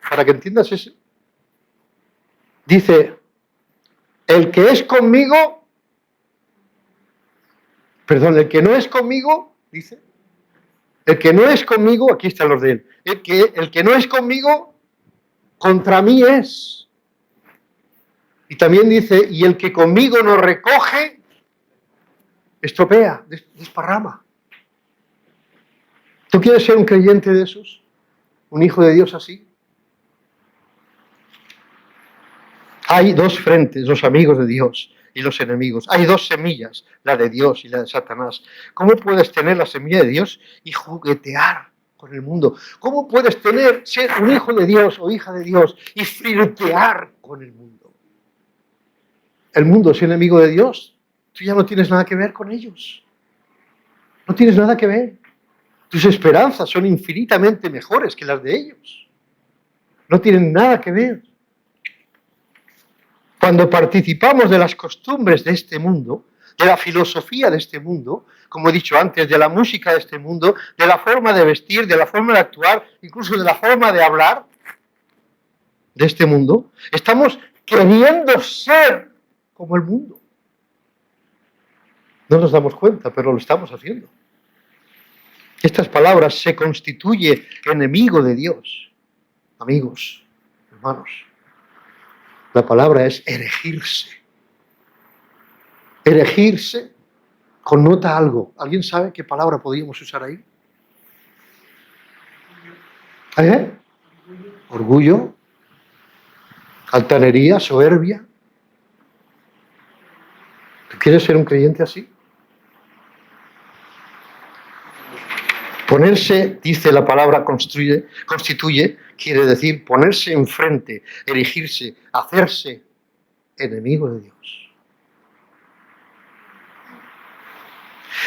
Para que entiendas eso. Dice, el que es conmigo, perdón, el que no es conmigo, dice, el que no es conmigo, aquí están los de él, el que no es conmigo, contra mí es. Y también dice, y el que conmigo no recoge, estropea, desparrama. ¿Tú quieres ser un creyente de esos? ¿Un hijo de Dios así? Hay dos frentes, los amigos de Dios y los enemigos. Hay dos semillas, la de Dios y la de Satanás. ¿Cómo puedes tener la semilla de Dios y juguetear con el mundo? ¿Cómo puedes ser un hijo de Dios o hija de Dios y flirtear con el mundo? El mundo es enemigo de Dios. Tú ya no tienes nada que ver con ellos. No tienes nada que ver. Tus esperanzas son infinitamente mejores que las de ellos. No tienen nada que ver. Cuando participamos de las costumbres de este mundo, de la filosofía de este mundo, como he dicho antes, de la música de este mundo, de la forma de vestir, de la forma de actuar, incluso de la forma de hablar de este mundo, estamos queriendo ser como el mundo. No nos damos cuenta, pero lo estamos haciendo. Estas palabras se constituye enemigo de Dios. Amigos, hermanos, la palabra es erigirse. Erigirse connota algo. ¿Alguien sabe qué palabra podríamos usar ahí? Orgullo, altanería, soberbia. ¿Tú quieres ser un creyente así? Ponerse, dice la palabra constituye, quiere decir ponerse enfrente, erigirse, hacerse enemigo de Dios.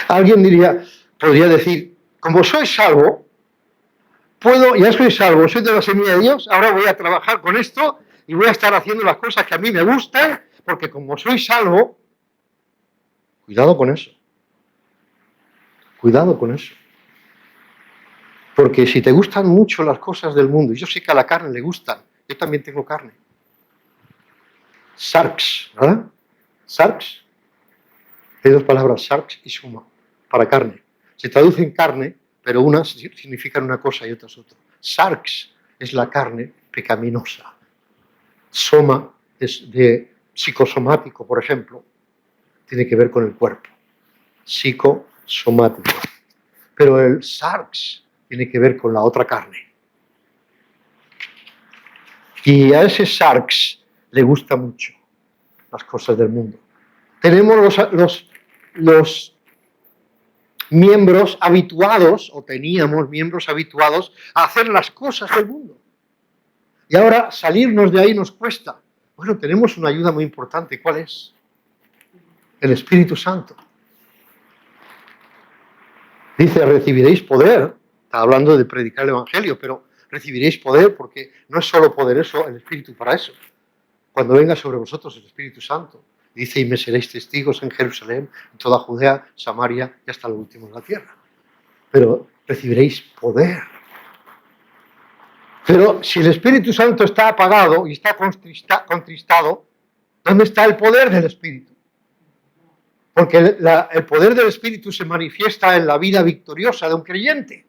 Alguien podría decir, como soy salvo, ya soy salvo, soy de la semilla de Dios, ahora voy a trabajar con esto y voy a estar haciendo las cosas que a mí me gustan, porque como soy salvo, cuidado con eso. Cuidado con eso. Porque si te gustan mucho las cosas del mundo, y yo sé que a la carne le gustan, yo también tengo carne. Sarx, ¿verdad? Sarx. Hay dos palabras, sarx y suma, para carne. Se traducen carne, pero unas significan una cosa y otras otra. Sarx es la carne pecaminosa. Soma es de psicosomático, por ejemplo. Tiene que ver con el cuerpo. Psicosomático. Pero el sarx tiene que ver con la otra carne. Y a ese sarx le gusta mucho las cosas del mundo. Tenemos los miembros habituados, o teníamos miembros habituados, a hacer las cosas del mundo. Y ahora salirnos de ahí nos cuesta. Bueno, tenemos una ayuda muy importante. ¿Cuál es? El Espíritu Santo. Dice, recibiréis poder. Está hablando de predicar el Evangelio, pero recibiréis poder porque no es solo poderoso el Espíritu para eso. Cuando venga sobre vosotros el Espíritu Santo, dice, y me seréis testigos en Jerusalén, en toda Judea, Samaria y hasta lo último de la tierra. Pero recibiréis poder. Pero si el Espíritu Santo está apagado y está contristado, ¿dónde está el poder del Espíritu? Porque el poder del Espíritu se manifiesta en la vida victoriosa de un creyente.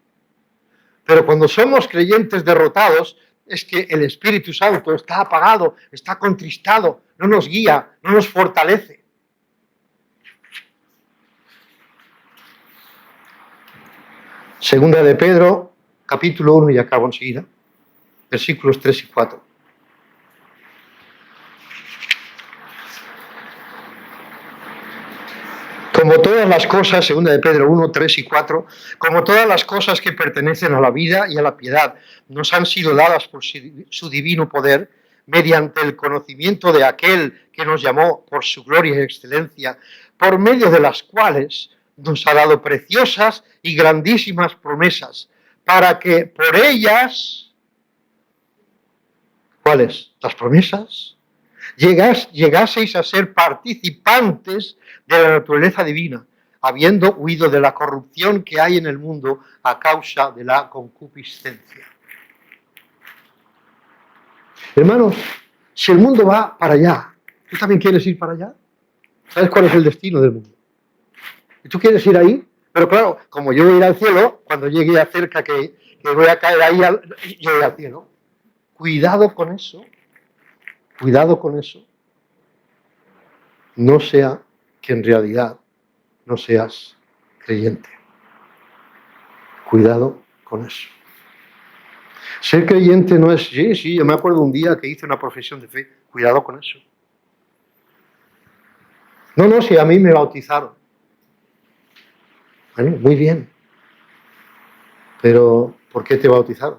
Pero cuando somos creyentes derrotados, es que el Espíritu Santo está apagado, está contristado, no nos guía, no nos fortalece. Segunda de Pedro, capítulo 1, y acabo enseguida, versículos 3 y 4. Como todas las cosas, segunda de Pedro 1, 3 y 4, como todas las cosas que pertenecen a la vida y a la piedad, nos han sido dadas por su divino poder, mediante el conocimiento de aquel que nos llamó por su gloria y excelencia, por medio de las cuales nos ha dado preciosas y grandísimas promesas, para que por ellas, ¿cuáles? Las promesas, llegaseis a ser participantes de la naturaleza divina, habiendo huido de la corrupción que hay en el mundo a causa de la concupiscencia. Hermanos, si el mundo va para allá, ¿Tú también quieres ir para allá? ¿Sabes cuál es el destino del mundo? ¿Y tú quieres ir ahí? Pero claro, como yo voy a ir al cielo, cuando llegue cerca que voy a caer ahí, yo voy al cielo. Cuidado con eso. Cuidado con eso. No sea que en realidad no seas creyente. Cuidado con eso. Ser creyente no es, sí, yo me acuerdo un día que hice una profesión de fe. Cuidado con eso. No, si a mí me bautizaron. Bueno, muy bien. Pero, ¿por qué te bautizaron?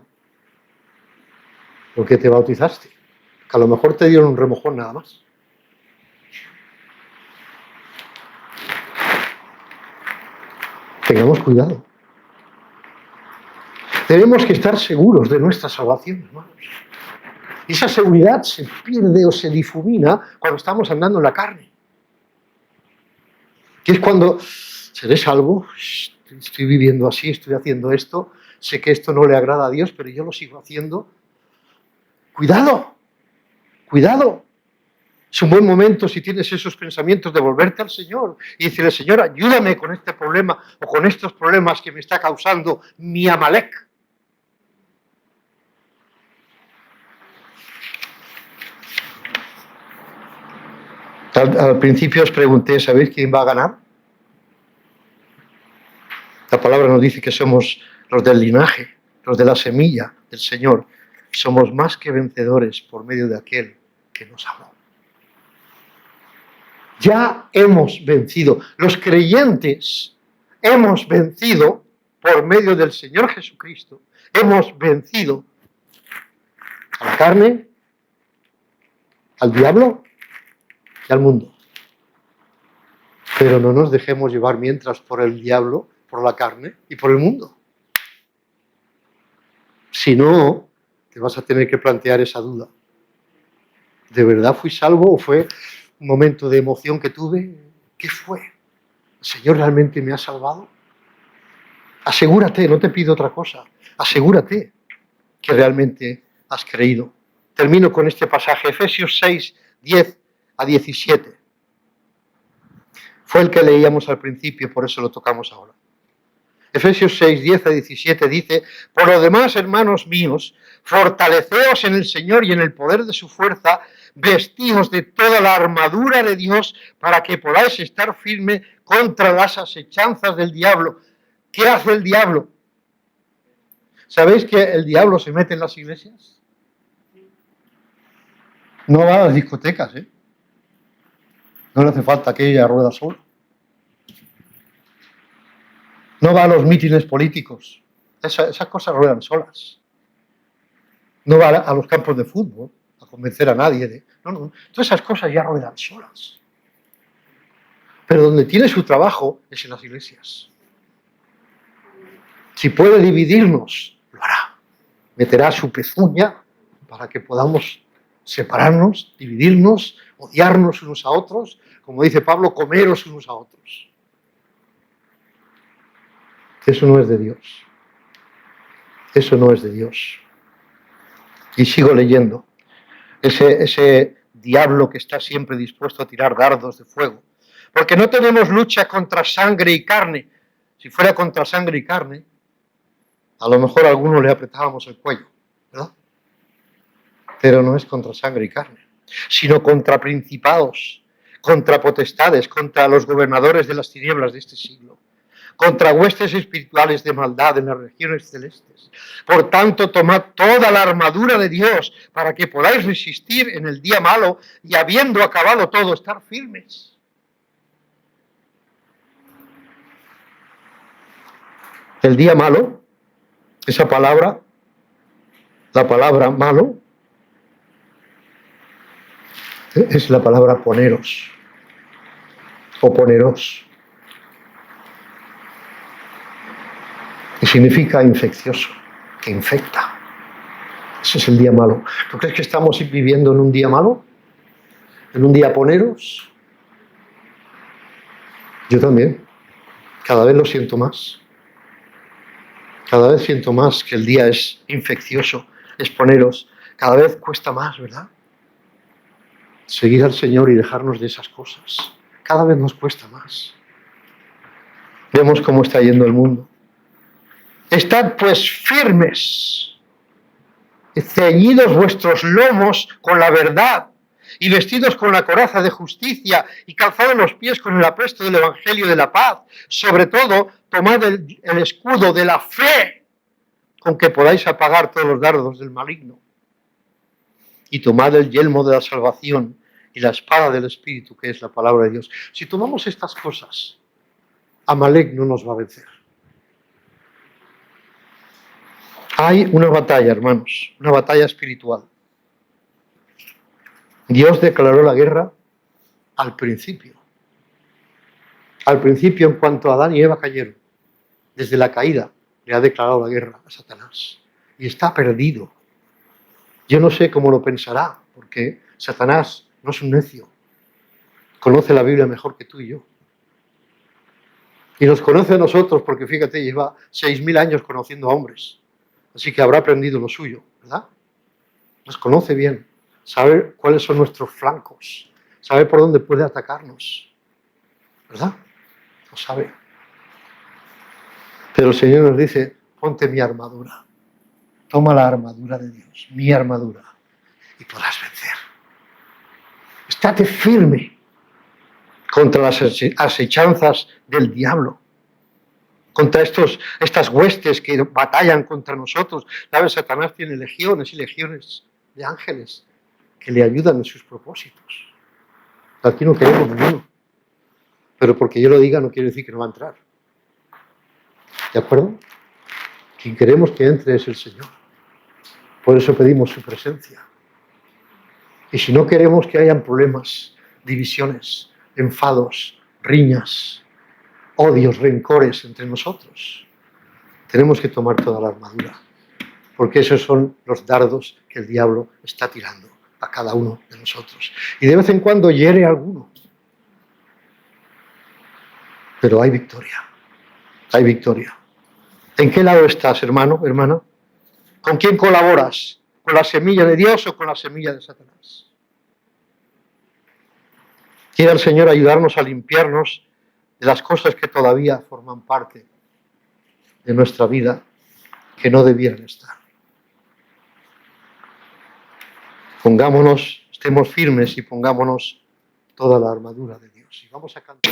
¿Por qué te bautizaste? Que a lo mejor te dieron un remojón nada más. Tengamos cuidado. Tenemos que estar seguros de nuestra salvación, hermanos. Y esa seguridad se pierde o se difumina cuando estamos andando en la carne. Que es cuando seré salvo, estoy viviendo así, estoy haciendo esto, sé que esto no le agrada a Dios, pero yo lo sigo haciendo. Cuidado, cuidado. Es un buen momento, si tienes esos pensamientos, de volverte al Señor y decirle: Señor, ayúdame con este problema o con estos problemas que me está causando mi Amalek. Al principio os pregunté: ¿sabéis quién va a ganar? La palabra nos dice que somos los del linaje, los de la semilla del Señor. Somos más que vencedores por medio de aquel que nos amó. Ya hemos vencido. Los creyentes hemos vencido por medio del Señor Jesucristo. Hemos vencido a la carne, al diablo y al mundo. Pero no nos dejemos llevar mientras por el diablo, por la carne y por el mundo. Si no, te vas a tener que plantear esa duda. ¿De verdad fui salvo o fue un momento de emoción que tuve? ¿Qué fue? ¿El Señor realmente me ha salvado? Asegúrate, no te pido otra cosa. Asegúrate que realmente has creído. Termino con este pasaje, Efesios 6, 10 a 17. Fue el que leíamos al principio, por eso lo tocamos ahora. Efesios 6, 10 a 17 dice: por lo demás, hermanos míos, fortaleceos en el Señor y en el poder de su fuerza, vestíos de toda la armadura de Dios para que podáis estar firme contra las asechanzas del diablo. ¿Qué hace el diablo? ¿Sabéis que el diablo se mete en las iglesias? No va a las discotecas, ¿eh? No le hace falta que ella rueda sola. No va a los mítines políticos. Esas cosas ruedan solas. No va a los campos de fútbol a convencer a nadie. No. Todas esas cosas ya ruedan solas. Pero donde tiene su trabajo es en las iglesias. Si puede dividirnos, lo hará. Meterá su pezuña para que podamos separarnos, dividirnos, odiarnos unos a otros. Como dice Pablo, comeros unos a otros. Eso no es de Dios. Eso no es de Dios. Y sigo leyendo. Ese diablo que está siempre dispuesto a tirar dardos de fuego. Porque no tenemos lucha contra sangre y carne. Si fuera contra sangre y carne, a lo mejor a alguno le apretábamos el cuello, ¿verdad? Pero no es contra sangre y carne, sino contra principados, contra potestades, contra los gobernadores de las tinieblas de este siglo, contra huestes espirituales de maldad en las regiones celestes. Por tanto, tomad toda la armadura de Dios para que podáis resistir en el día malo y, habiendo acabado todo, estar firmes. El día malo, esa palabra, la palabra malo, es la palabra poneros o poneros. Y significa infeccioso, que infecta. Ese es el día malo. ¿Tú crees que estamos viviendo en un día malo? ¿En un día poneros? Yo también. Cada vez lo siento más. Cada vez siento más que el día es infeccioso, es poneros. Cada vez cuesta más, ¿verdad? seguir al Señor y dejarnos de esas cosas. Cada vez nos cuesta más. Vemos cómo está yendo el mundo. Estad pues firmes, ceñidos vuestros lomos con la verdad y vestidos con la coraza de justicia y calzados los pies con el apresto del Evangelio de la paz. Sobre todo, tomad el escudo de la fe con que podáis apagar todos los dardos del maligno. Y tomad el yelmo de la salvación y la espada del Espíritu, que es la palabra de Dios. Si tomamos estas cosas, Amalek no nos va a vencer. Hay una batalla, hermanos, una batalla espiritual. Dios declaró la guerra al principio. Al principio, en cuanto Adán y Eva cayeron, desde la caída, le ha declarado la guerra a Satanás. Y está perdido. Yo no sé cómo lo pensará, porque Satanás no es un necio. Conoce la Biblia mejor que tú y yo. Y nos conoce a nosotros porque, fíjate, lleva 6.000 años conociendo a hombres. Así que habrá aprendido lo suyo, ¿verdad? Nos conoce bien. Sabe cuáles son nuestros flancos. Sabe por dónde puede atacarnos. ¿Verdad? Lo sabe. Pero el Señor nos dice, ponte mi armadura. Toma la armadura de Dios, mi armadura, y podrás vencer. Estate firme contra las asechanzas del diablo, contra estas huestes que batallan contra nosotros. ¿Sabes? Satanás tiene legiones y legiones de ángeles que le ayudan en sus propósitos. Aquí no queremos ninguno. Pero porque yo lo diga no quiere decir que no va a entrar. ¿De acuerdo? Quien queremos que entre es el Señor. Por eso pedimos su presencia. Y si no queremos que hayan problemas, divisiones, enfados, riñas, odios, rencores entre nosotros, tenemos que tomar toda la armadura. Porque esos son los dardos que el diablo está tirando a cada uno de nosotros. Y de vez en cuando hiere a alguno. Pero hay victoria. Hay victoria. ¿En qué lado estás, hermano, hermana? ¿Con quién colaboras? ¿Con la semilla de Dios o con la semilla de Satanás? Quiere el Señor ayudarnos a limpiarnos de las cosas que todavía forman parte de nuestra vida, que no debieran estar. Pongámonos, estemos firmes y pongámonos toda la armadura de Dios. Y vamos a cantar.